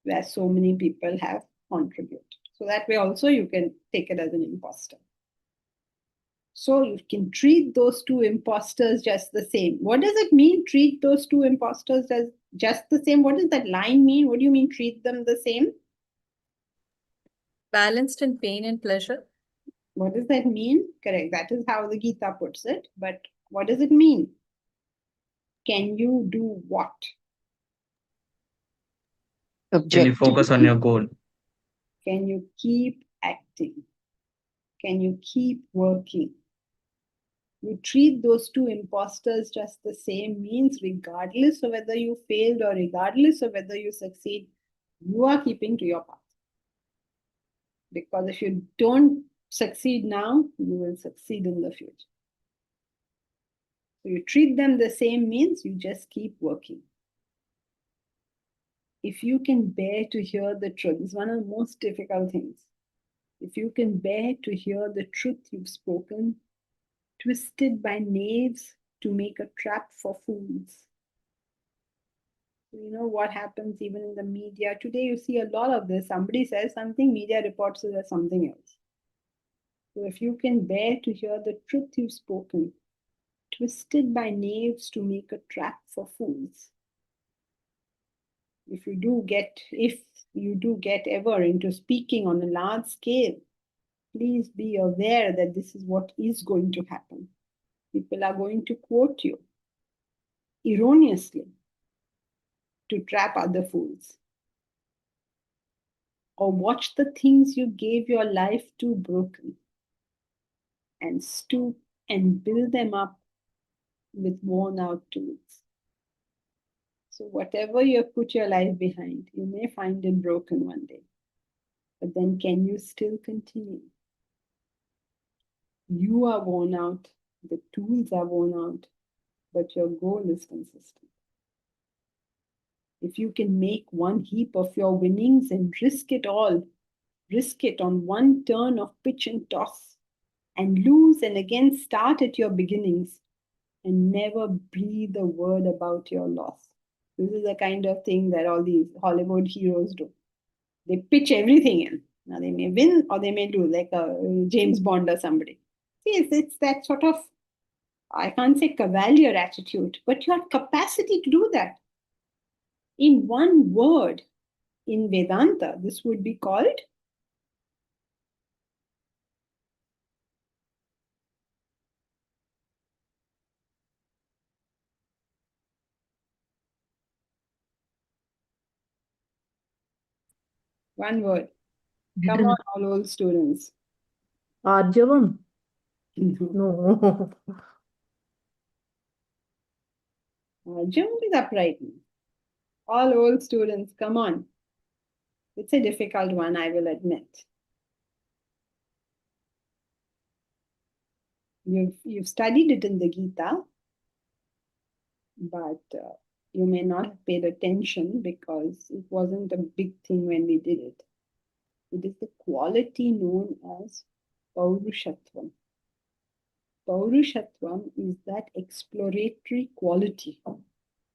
where so many people have contributed. So that way also you can take it as an imposter. So you can treat those two imposters just the same. What does it mean, treat those two imposters as just the same? What does that line mean? What do you mean, treat them the same? Balanced in pain and pleasure. What does that mean? Correct. That is how the Gita puts it. But what does it mean? Can you do what? Can you Objective. focus on your goal? Can you keep acting? Can you keep working? You treat those two imposters just the same means regardless of whether you failed or regardless of whether you succeed, you are keeping to your path. Because if you don't succeed now, you will succeed in the future. So you treat them the same means you just keep working. If you can bear to hear the truth, it's one of the most difficult things. If you can bear to hear the truth you've spoken, twisted by knaves to make a trap for fools. You know what happens even in the media today? You see a lot of this. Somebody says something, media reports it as something else. So if you can bear to hear the truth you've spoken, twisted by knaves to make a trap for fools. If you do get ever into speaking on a large scale, please be aware that this is what is going to happen. People are going to quote you erroneously to trap other fools. Or watch the things you gave your life to broken and stoop and build them up with worn out tools. So whatever you have put your life behind, you may find it broken one day. But then can you still continue? You are worn out, the tools are worn out, but your goal is consistent. If you can make one heap of your winnings and risk it all, risk it on one turn of pitch and toss, and lose and again start at your beginnings, and never breathe a word about your loss. This is the kind of thing that all these Hollywood heroes do. They pitch everything in. Now they may win or they may lose, like a James Bond or somebody. See, it's that sort of, I can't say cavalier attitude, but your capacity to do that. In one word, in Vedanta, this would be called one word. Come on, all old students. Arjavam? No. No. Jump is uprightness. All old students, come on. It's a difficult one, I will admit. You've studied it in the Gita, but you may not have paid attention because it wasn't a big thing when we did it. It is the quality known as Paurushatvam. Paurushatvam is that exploratory quality.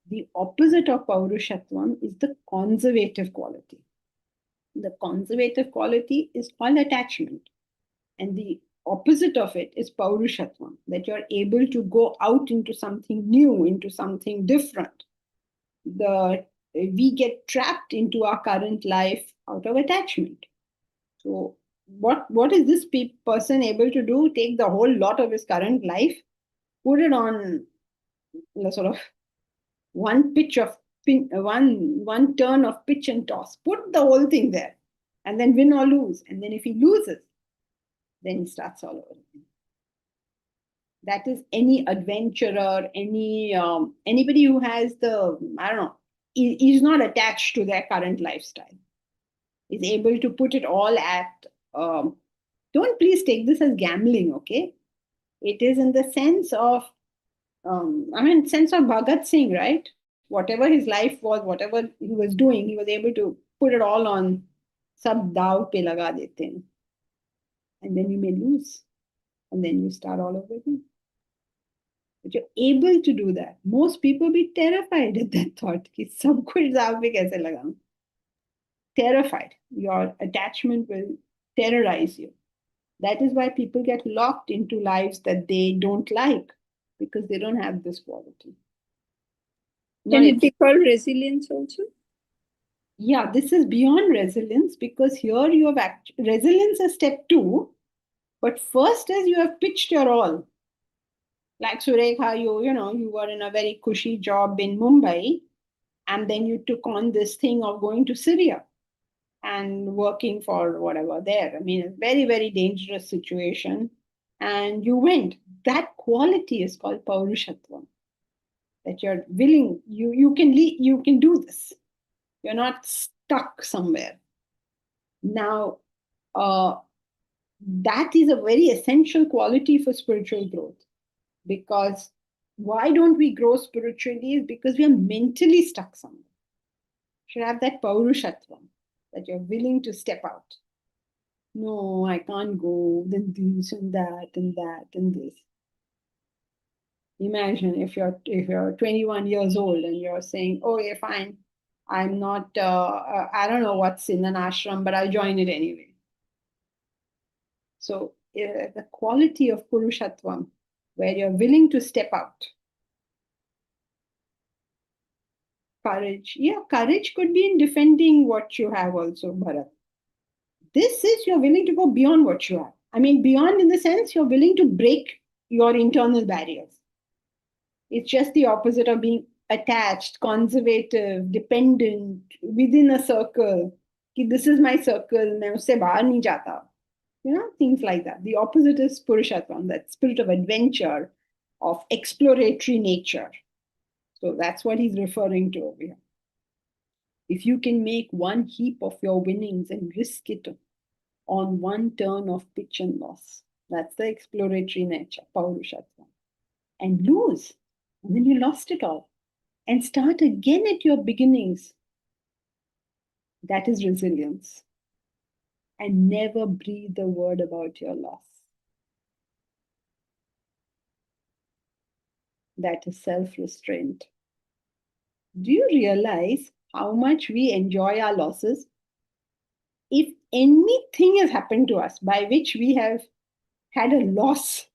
The opposite of Paurushatvam is the conservative quality. The conservative quality is called attachment. And the opposite of it is Paurushatvam, that you're able to go out into something new, into something different. We get trapped into our current life out of attachment. So what is this person able to do? Take the whole lot of his current life, put it on sort of one turn of pitch and toss, put the whole thing there, and then win or lose. And then if he loses, then he starts all over again. That is any adventurer, anybody who has is not attached to their current lifestyle, is able to put it all at, don't please take this as gambling, okay? It is in the sense of, sense of Bhagat Singh, right? Whatever his life was, whatever he was doing, he was able to put it all on sab daav pe laga dete hain. And then you may lose. And then you start all over again. But you're able to do that. Most people be terrified at that thought. Ki sab kuch daav pe kaise lagaun? Terrified. Your attachment will terrorize you. That is why people get locked into lives that they don't like, because they don't have this quality. Can it be called resilience also? Yeah, this is beyond resilience, because here you have resilience is step 2, but first is you have pitched your all. Like Surekha, you were in a very cushy job in Mumbai, and then you took on this thing of going to Syria and working for whatever there. I mean, a very, very dangerous situation. And you went. That quality is called Paurushatvam. That you're willing, you can do this. You're not stuck somewhere. Now, that is a very essential quality for spiritual growth. Because why don't we grow spiritually? Is because we are mentally stuck somewhere. You should have that Paurushatvam, that you're willing to step out. No, I can't go, then this and that and that and this. Imagine if you're 21 years old and you're saying, oh, yeah, fine, I'm not, I don't know what's in an ashram, but I'll join it anyway. So the quality of Purushatvam, where you're willing to step out. Courage. Yeah, courage could be in defending what you have also, Bharat. This is you're willing to go beyond what you have. I mean, beyond in the sense you're willing to break your internal barriers. It's just the opposite of being attached, conservative, dependent, within a circle. This is my circle, main usse bahar nahi jata. Things like that. The opposite is Purushatvam, that spirit of adventure, of exploratory nature. So that's what he's referring to over here. If you can make one heap of your winnings and risk it on one turn of pitch and loss, that's the exploratory nature, Paurushatvam. And lose, and then you lost it all. And start again at your beginnings. That is resilience. And never breathe a word about your loss. That is self-restraint. Do you realize how much we enjoy our losses? If anything has happened to us by which we have had a loss,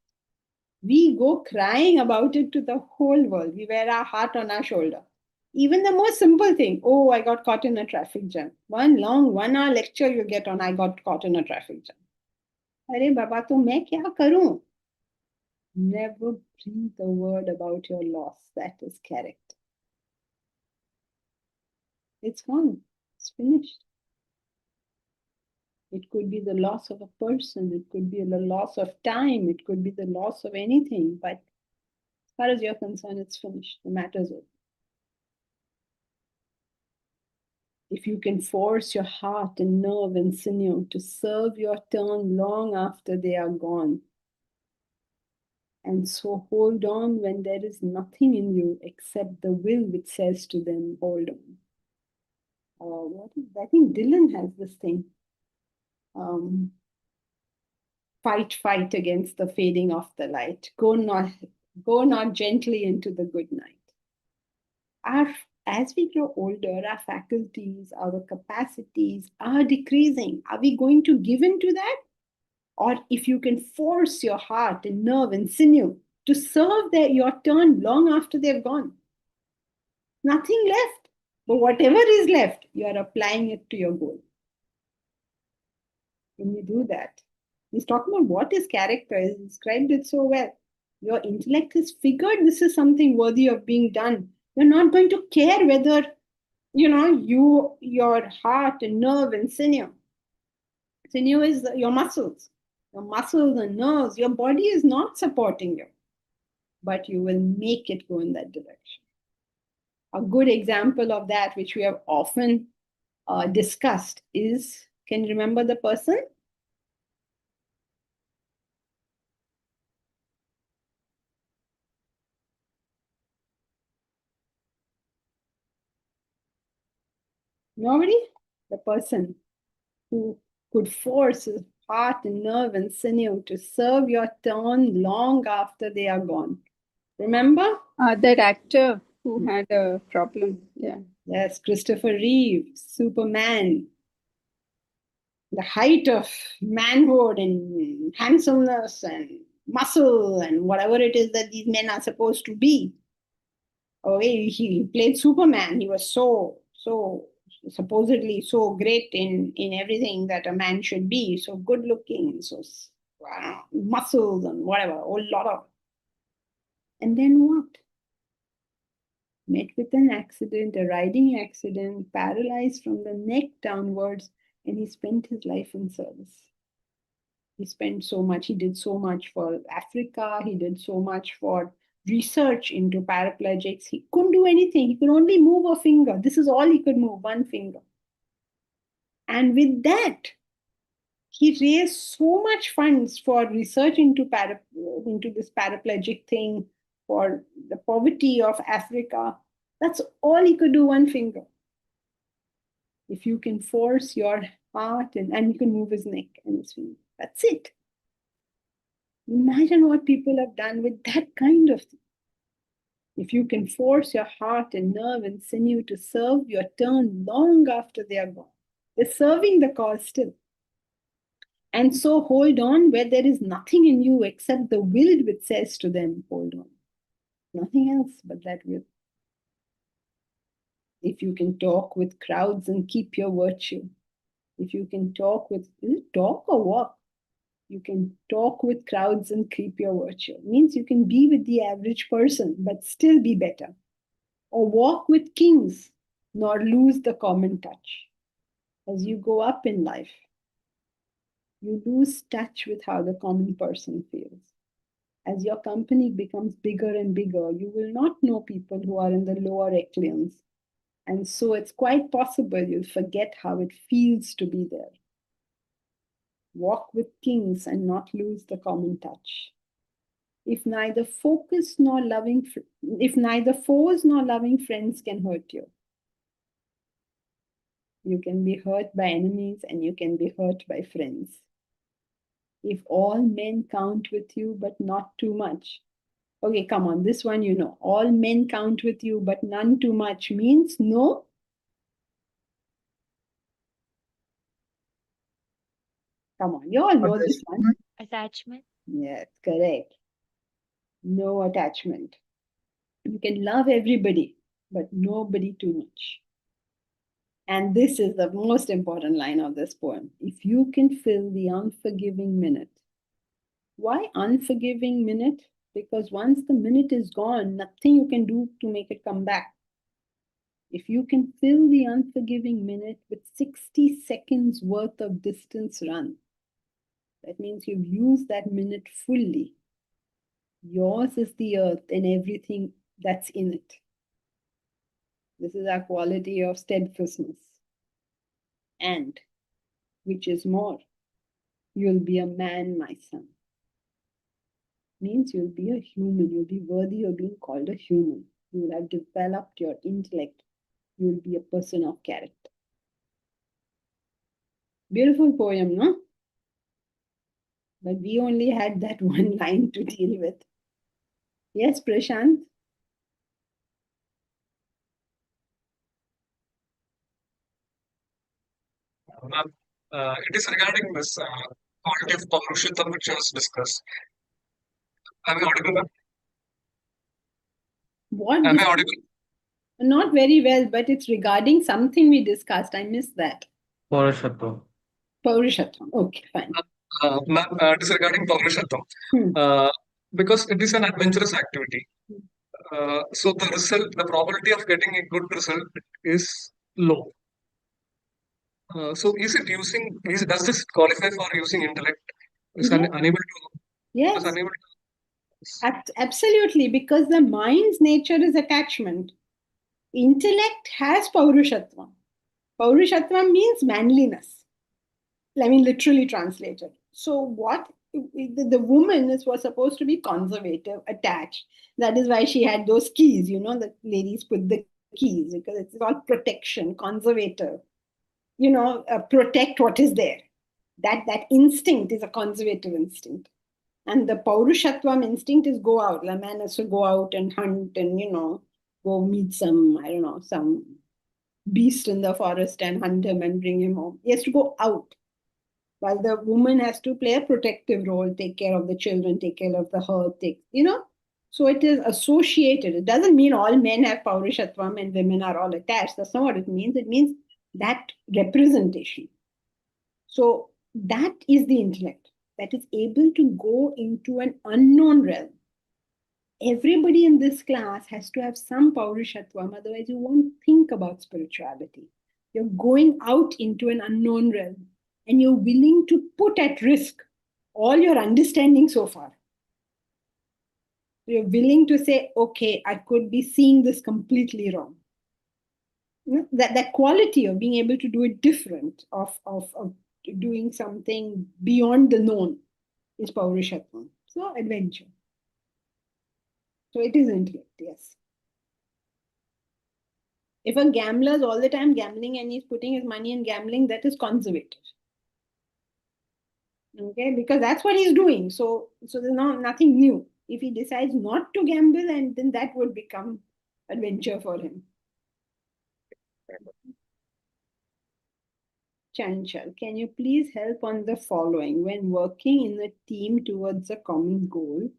we go crying about it to the whole world. We wear our heart on our shoulder. Even the most simple thing, oh, I got caught in a traffic jam. One long 1 hour lecture you get on, I got caught in a traffic jam. अरे बाबा तो मैं क्या करूं? Never breathe a word about your loss. That is character. It's gone. It's finished. It could be the loss of a person. It could be the loss of time. It could be the loss of anything. But as far as you're concerned, it's finished. The matter's over. If you can force your heart and nerve and sinew to serve your turn long after they are gone, and so hold on when there is nothing in you except the will which says to them, hold on. I think Dylan has this thing. Fight against the fading of the light. Go not gently into the good night. As we grow older, our faculties, our capacities are decreasing. Are we going to give in to that? Or if you can force your heart and nerve and sinew to serve your turn long after they've gone, nothing left. But whatever is left, you are applying it to your goal. When you do that, he's talking about what is character. He's described it so well. Your intellect has figured this is something worthy of being done. You're not going to care whether, your heart and nerve and sinew. Sinew is your muscles. Your muscles and nerves, your body is not supporting you, but you will make it go in that direction. A good example of that, which we have often discussed, is, can you remember the person? Nobody? The person who could force his heart and nerve and sinew to serve your turn long after they are gone. Remember? That actor who had a problem. Yeah. Yes, Christopher Reeve, Superman. The height of manhood and handsomeness and muscle and whatever it is that these men are supposed to be. Oh, he played Superman. He was so supposedly so great in everything that a man should be. So good looking, so muscles and whatever, a whole lot of. And then what? Met with an accident, a riding accident, paralyzed from the neck downwards, and he spent his life in service. He spent so much, he did so much for Africa, he did so much for research into paraplegics. He couldn't do anything. He could only move a finger. This is all he could move, one finger. And with that, he raised so much funds for research into this paraplegic thing, for the poverty of Africa. That's all he could do, one finger. If you can force your heart and you can move his neck and his finger. That's it. Imagine what people have done with that kind of thing. If you can force your heart and nerve and sinew to serve your turn long after they are gone, they're serving the cause still. And so hold on where there is nothing in you except the will which says to them, hold on. Nothing else but that will. If you can talk with crowds and keep your virtue, if you can talk with, is it talk or walk? You can talk with crowds and keep your virtue. It means you can be with the average person, but still be better. Or walk with kings, nor lose the common touch. As you go up in life, you lose touch with how the common person feels. As your company becomes bigger and bigger, you will not know people who are in the lower echelons. And so it's quite possible you'll forget how it feels to be there. Walk with kings and not lose the common touch. If neither foes nor loving friends can hurt you, you can be hurt by enemies and you can be hurt by friends. If all men count with you, but not too much. Okay, come on, this one you know. All men count with you, but none too much means no. Come on, you all know this one. Attachment. Yes, correct. No attachment. You can love everybody, but nobody too much. And this is the most important line of this poem. If you can fill the unforgiving minute. Why unforgiving minute? Because once the minute is gone, nothing you can do to make it come back. If you can fill the unforgiving minute with 60 seconds worth of distance run, that means you've used that minute fully. Yours is the earth and everything that's in it. This is our quality of steadfastness. And, which is more, you'll be a man, my son. Means you'll be a human. You'll be worthy of being called a human. You will have developed your intellect. You will be a person of character. Beautiful poem, no? But we only had that one line to deal with. Yes, Prashant? It is regarding this quality of Paurushottama which was discussed. Am I audible, ma'am? What? Am I audible? Not very well, but it's regarding something we discussed. I missed that. Paurushatva. Paurushatvam. Okay, fine. Ma'am, it is regarding Paurushottama. Because it is an adventurous activity. So the result, the probability of getting a good result is low. So is it using, does this qualify for using intellect? Is Yes. unable to, Yes. is unable to. Absolutely, because the mind's nature is attachment. Intellect has Paurushatvam. Paurushatvam means manliness. I mean, literally translated. So what? The woman was supposed to be conservative, attached. That is why she had those keys, you know, the ladies put the keys because it's all protection, conservative. You know, protect what is there. That instinct is a conservative instinct. And the Paurushatvam instinct is go out. The man has to go out and hunt and, you know, go meet some, I don't know, some beast in the forest and hunt him and bring him home. He has to go out. While the woman has to play a protective role, take care of the children, take care of the herd, you know. So it is associated. It doesn't mean all men have Paurushatvam and women are all attached. That's not what it means. It means that representation. So that is the intellect that is able to go into an unknown realm. Everybody in this class has to have some Paurushatvam, otherwise you won't think about spirituality. You're going out into an unknown realm and you're willing to put at risk all your understanding so far. You're willing to say, okay, I could be seeing this completely wrong. That quality of being able to do it different, of doing something beyond the known is Paurushatvam. So adventure. So it is intellect, yes. If a gambler is all the time gambling and he's putting his money in gambling, that is conservative. Okay, because that's what he's doing. So there's nothing new. If he decides not to gamble, and then that would become adventure for him. Chanchal, can you please help on the following? When working in a team towards a common goal,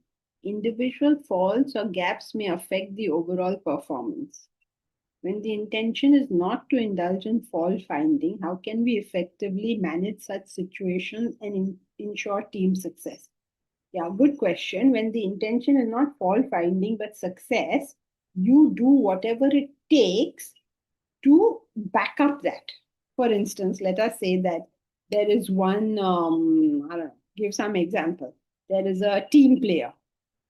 individual faults or gaps may affect the overall performance. When the intention is not to indulge in fault finding, how can we effectively manage such situations and ensure team success? Yeah, good question. When the intention is not fault finding but success, you do whatever it takes to back up that. For instance, let us say that there is one, I don't know, give some example. There is a team player,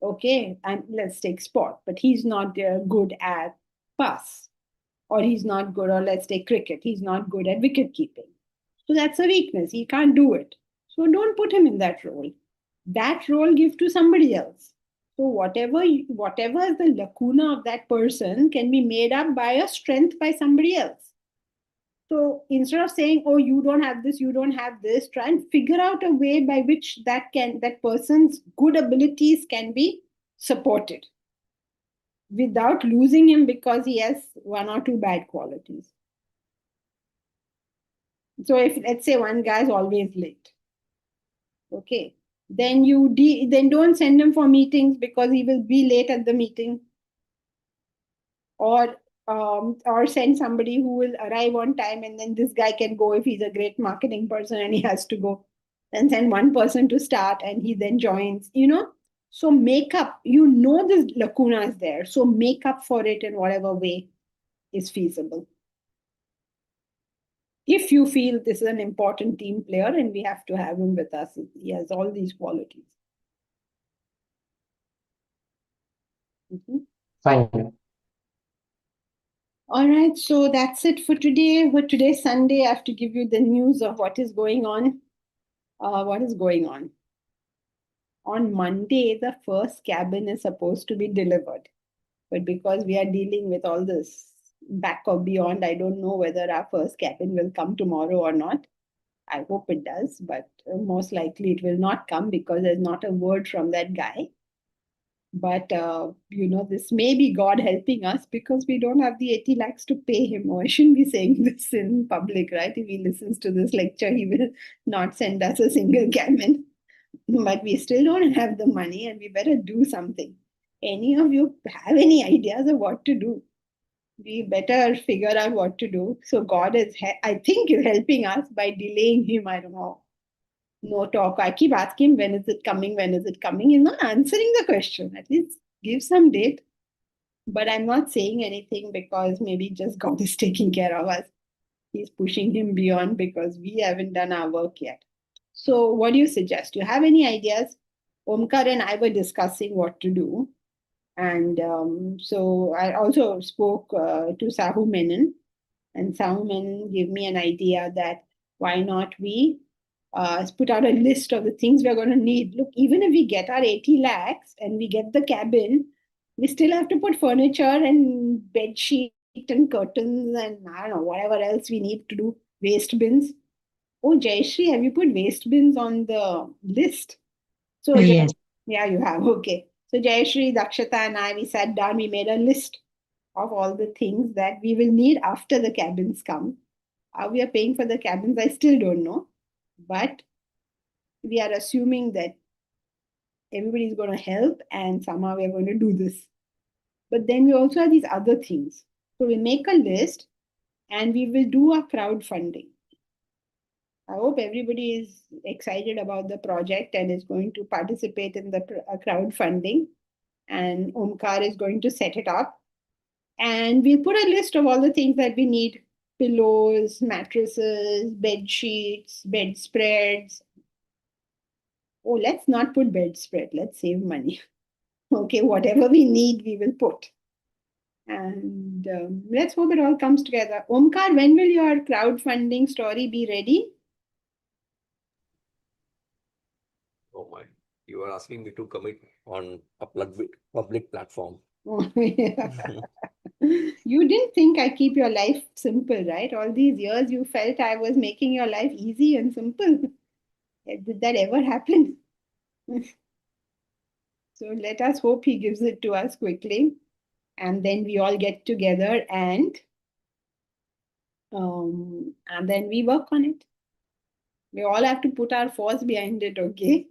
okay, and let's take sport, but he's not good at pass, or he's not good, or let's take cricket, he's not good at wicket keeping. So that's a weakness, he can't do it. So don't put him in that role. That role give to somebody else. So whatever is the lacuna of that person can be made up by a strength by somebody else. So instead of saying, oh, you don't have this, try and figure out a way by which that person's good abilities can be supported without losing him because he has one or two bad qualities. So if, let's say, one guy is always late, Okay. Then then don't send him for meetings because he will be late at the meeting. Or send somebody who will arrive on time, and then this guy can go if he's a great marketing person and he has to go. Then send one person to start and he then joins, So make up, this lacuna is there. So make up for it in whatever way is feasible. If you feel this is an important team player and we have to have him with us, he has all these qualities. Fine. All right, so that's it for today. For today's Sunday, I have to give you the news of what is going on. What is going on? On Monday, the first cabin is supposed to be delivered. But because we are dealing with all this back or beyond, I don't know whether our first cabin will come tomorrow or not. I hope it does, but most likely it will not come because there's not a word from that guy. But, this may be God helping us because we don't have the 80 lakhs to pay him. Or I shouldn't be saying this in public, right? If he listens to this lecture, he will not send us a single cabin. But we still don't have the money and we better do something. Any of you have any ideas of what to do? We better figure out what to do. So God is, I think, is helping us by delaying him. I don't know. No talk. I keep asking him, when is it coming? When is it coming? He's not answering the question. At least give some date. But I'm not saying anything because maybe just God is taking care of us. He's pushing him beyond because we haven't done our work yet. So what do you suggest? Do you have any ideas? Omkar and I were discussing what to do. And so I also spoke to Sahu Menon. And Sahu Menon gave me an idea that why not we put out a list of the things we're going to need. Look, even if we get our 80 lakhs and we get the cabin, we still have to put furniture and bed sheet and curtains and I don't know, whatever else we need to do, waste bins. Oh, Jayashree, have you put waste bins on the list? So Yes. yeah, you have. Okay. So Jayashree, Dakshata and I, we sat down, we made a list of all the things that we will need after the cabins come. How we are paying for the cabins, I still don't know. But we are assuming that everybody's going to help and somehow we're going to do this. But then we also have these other things. So we make a list and we will do a crowdfunding. I hope everybody is excited about the project and is going to participate in the crowdfunding. And Omkar is going to set it up. And we put a list of all the things that we need: pillows, mattresses, bed sheets, bedspreads. Oh, let's not put bedspread. Let's save money. Okay, whatever we need, we will put. And let's hope it all comes together. Omkar, when will your crowdfunding story be ready? Oh my, you are asking me to commit on a public platform. Oh, yeah. You didn't think I keep your life simple, right? All these years you felt I was making your life easy and simple. Did that ever happen? So let us hope he gives it to us quickly. And then we all get together and then we work on it. We all have to put our force behind it, okay?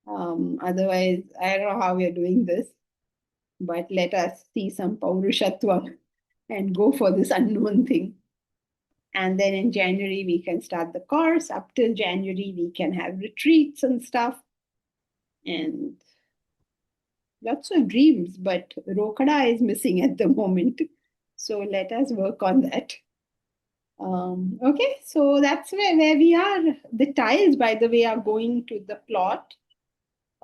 Otherwise, I don't know how we are doing this. But let us see some Paurushatva and go for this unknown thing. And then in January, we can start the course. Up till January, we can have retreats and stuff. And lots of dreams, but Rokada is missing at the moment. So let us work on that. Okay, so that's where we are. The tiles, by the way, are going to the plot.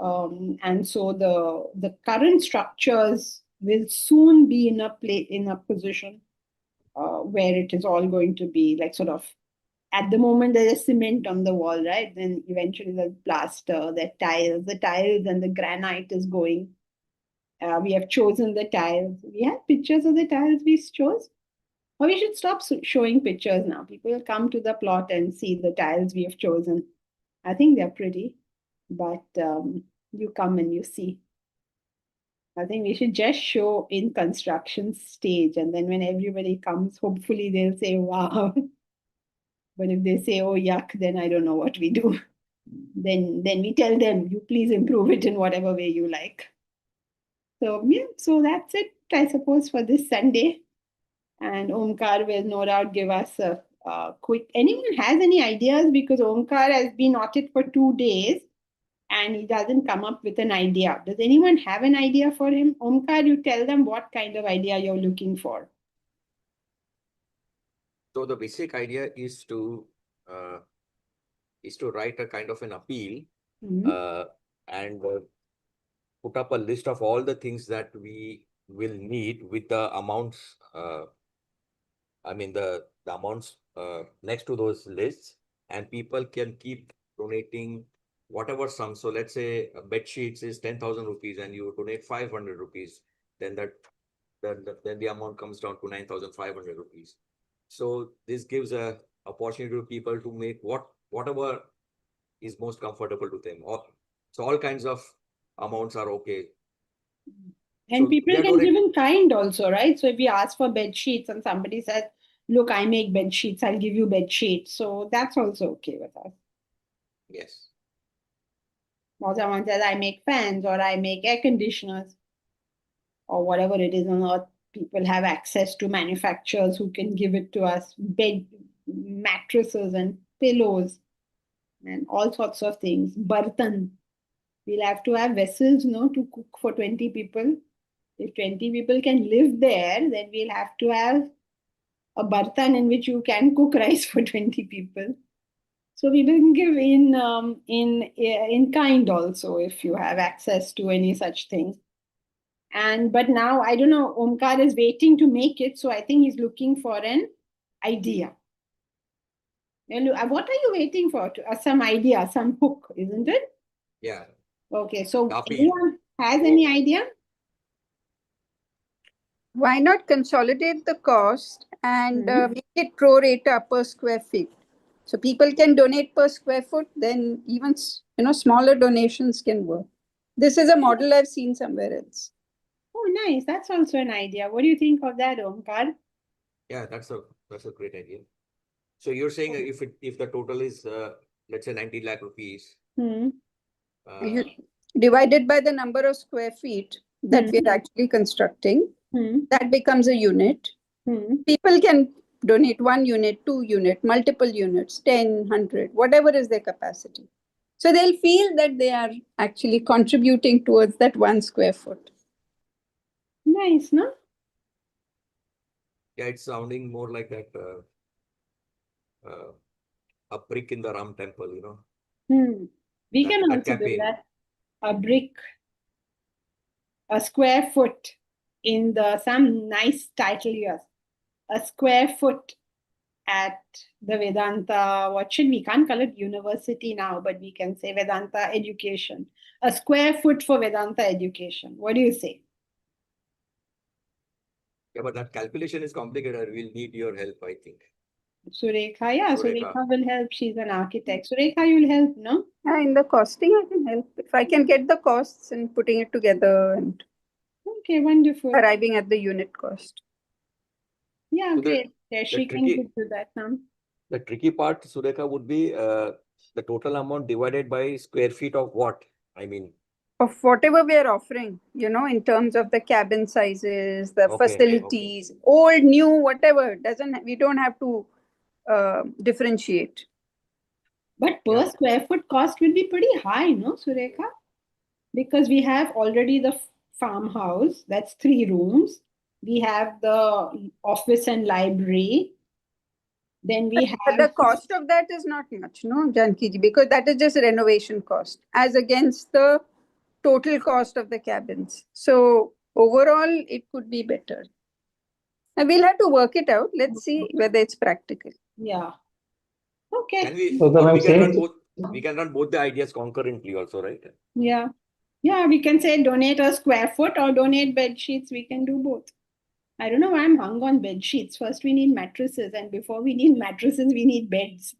And so the current structures will soon be in a position where it is all going to be like sort of, at the moment there's cement on the wall, right? Then eventually the plaster, the tiles and the granite is going. We have chosen the tiles. We have pictures of the tiles we chose. Or we should stop showing pictures now. People will come to the plot and see the tiles we have chosen. I think they're pretty, but you come and you see. I think we should just show in construction stage, and then when everybody comes, hopefully they'll say, wow. But if they say, oh, yuck, then I don't know what we do. then we tell them, you please improve it in whatever way you like. So yeah, so that's it, I suppose, for this Sunday. And Omkar will no doubt give us a quick. Anyone has any ideas? Because Omkar has been at it for 2 days and he doesn't come up with an idea. Does anyone have an idea for him? Omkar, you tell them what kind of idea you're looking for. So the basic idea is to write a kind of an appeal and put up a list of all the things that we will need with the amounts. I mean the amounts next to those lists, and people can keep donating whatever sum. So let's say bed sheets is 10,000 rupees and you donate 500 rupees, then then the amount comes down to 9,500 rupees. So this gives a opportunity to people to make whatever is most comfortable to them. So all kinds of amounts are okay. And So people they are can give donating. in kind also, right? So if we ask for bed sheets and somebody says, look, I make bed sheets, I'll give you bed sheets. So that's also okay with us. Yes. Or someone says, I make fans or I make air conditioners or whatever it is on earth. People have access to manufacturers who can give it to us, bed mattresses and pillows and all sorts of things. Bartan. We'll have to have vessels, no, to cook for 20 people. If 20 people can live there, then we'll have to have a bartan in which you can cook rice for 20 people. So we will give in kind also if you have access to any such thing. But now I don't know, Omkar is waiting to make it, so I think he's looking for an idea. What are you waiting for? Some idea, some hook, isn't it? Yeah. Okay, so Appeal. anyone has any idea? Why not consolidate the cost and make it pro rata per square feet? So people can donate per square foot, then even smaller donations can work. This is a model I've seen somewhere else. Oh, nice. That's also an idea. What do you think of that, Omkar? Yeah, that's a great idea. So you're saying if the total is let's say 90 lakh rupees. Divided by the number of square feet that we're actually constructing, that becomes a unit. People can donate 1 unit, 2 unit, multiple units, 10, 100, whatever is their capacity. So they'll feel that they are actually contributing towards that 1 square foot. Nice, no? Yeah, it's sounding more like that a brick in the Ram temple, We can also do that. A brick, a square foot in some nice title here. A square foot at the Vedanta, we can't call it university now, but we can say Vedanta education. A square foot for Vedanta education. What do you say? Yeah, but that calculation is complicated. We'll need your help, I think. Surekha, yeah, Surekha will help. She's an architect. Surekha, you'll help, no? In the costing, I can help. If I can get the costs and putting it together and wonderful. Arriving at the unit cost. Yeah, so great. She can do that now. The tricky part, Surekha, would be the total amount divided by square feet of what? I mean, of whatever we are offering, in terms of the cabin sizes, the facilities, old, new, whatever. We don't have to differentiate. But per square foot cost will be pretty high, no, Surekha? Because we have already the farmhouse, that's 3 rooms. We have the office and library. Then we have... But the cost of that is not much, no, Janki ji, because that is just renovation cost as against the total cost of the cabins. So overall, it could be better. And we'll have to work it out. Let's see whether it's practical. Yeah. Okay. We can run both the ideas concurrently also, right? Yeah. Yeah, we can say donate a square foot or donate bed sheets. We can do both. I don't know why I'm hung on bed sheets. First, we need mattresses. And before we need mattresses, we need beds.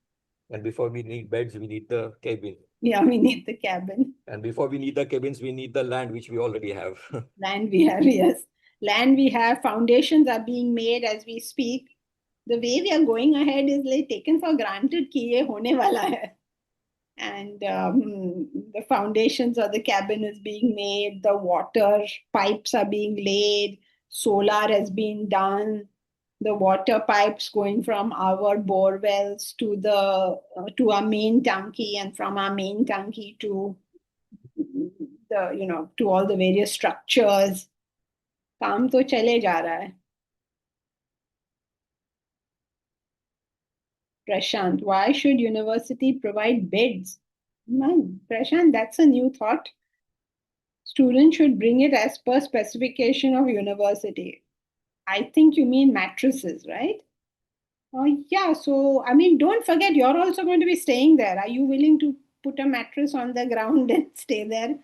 And before we need beds, we need the cabin. Yeah, we need the cabin. And before we need the cabins, we need the land, which we already have. Land we have, yes. Land we have. Foundations are being made as we speak. The way we are going ahead is like taken for granted कि ये होने वाला है. and the foundations of the cabin is being made, the water pipes are being laid, solar has been done, the water pipes going from our bore wells to to our main tanki, and from our main tanki to to all the various structures. काम तो चले जा रहा है. Prashant, why should university provide beds? Man, Prashant, that's a new thought. Students should bring it as per specification of university. I think you mean mattresses, right? Oh, yeah. So, I mean, don't forget, you're also going to be staying there. Are you willing to put a mattress on the ground and stay there?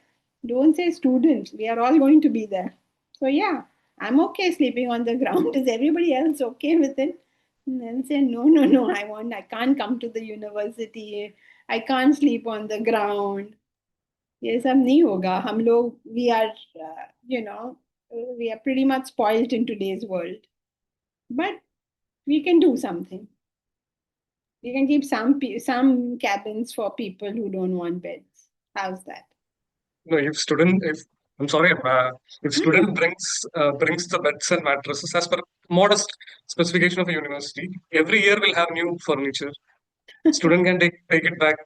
Don't say students. We are all going to be there. So, yeah, I'm okay sleeping on the ground. Is everybody else okay with it? And then say, no, I can't come to the university. I can't sleep on the ground. ये सब नहीं होगा. हम लोग, we are, we are pretty much spoiled in today's world. But we can do something. We can keep some cabins for people who don't want beds. How's that? No, if student brings the beds and mattresses as per modest specification of a university, every year we'll have new furniture. Student can take it back,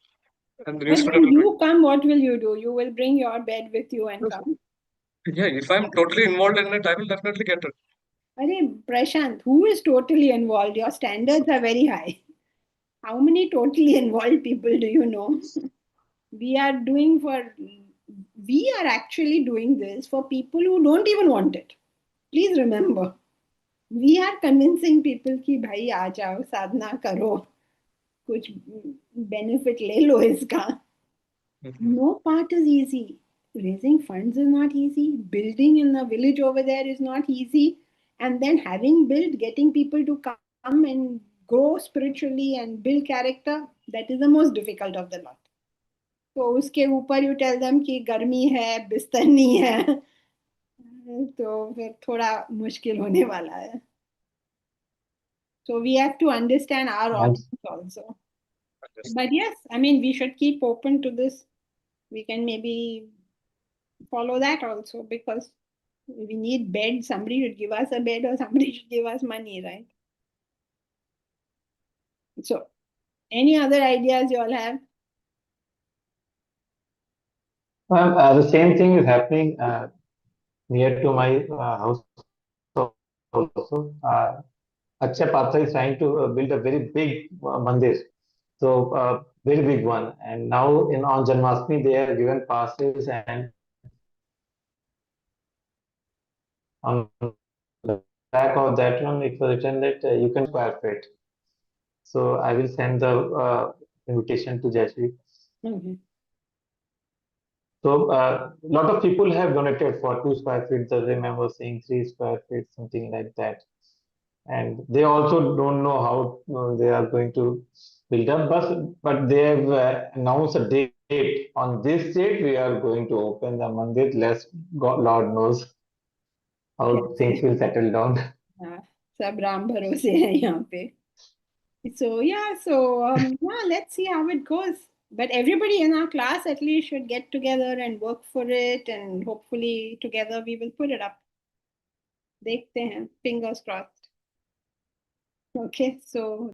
and the new But student when will you come, what will you do? You will bring your bed with you and come. Yeah, if I'm totally involved in it, I will definitely get it. Arey, Prashant, who is totally involved? Your standards are very high. How many totally involved people do you know? We are actually doing this for people who don't even want it. Please remember, we are convincing people कि भाई आ जाओ, साधना करो, कुछ benefit ले लो इसका. No part is easy. Raising funds is not easy. Building in the village over there is not easy. And then having built, getting people to come and grow spiritually and build character, that is the most difficult of the lot. तो उसके ऊपर you tell them कि गर्मी है, बिस्तर नहीं है, तो फिर थोड़ा मुश्किल होने वाला है. So we have to understand our options also. But yes, I mean, we should keep open to this. We can maybe follow that also, because we need bed. Somebody should give us a bed, or somebody should give us money, right? So, any other ideas you all have? The same thing is happening near to my house also. Akshay Patra is trying to build a very big mandir, so very big one. And now on Janmashtami they have given passes, and on the back of that one it was written that you can square feet. So I will send the invitation to Jayashree. Mm-hmm. So a lot of people have donated for 2 square feet. I remember saying 3 square feet, something like that. And they also don't know how they are going to build up, but they have announced a date. On this date, we are going to open the mandir. Lord knows how things will settle down. सब राम भरोसे हैं यहाँ पे. So yeah, let's see how it goes. But everybody in our class at least should get together and work for it, and hopefully together we will put it up. देखते हैं, fingers crossed. Okay, so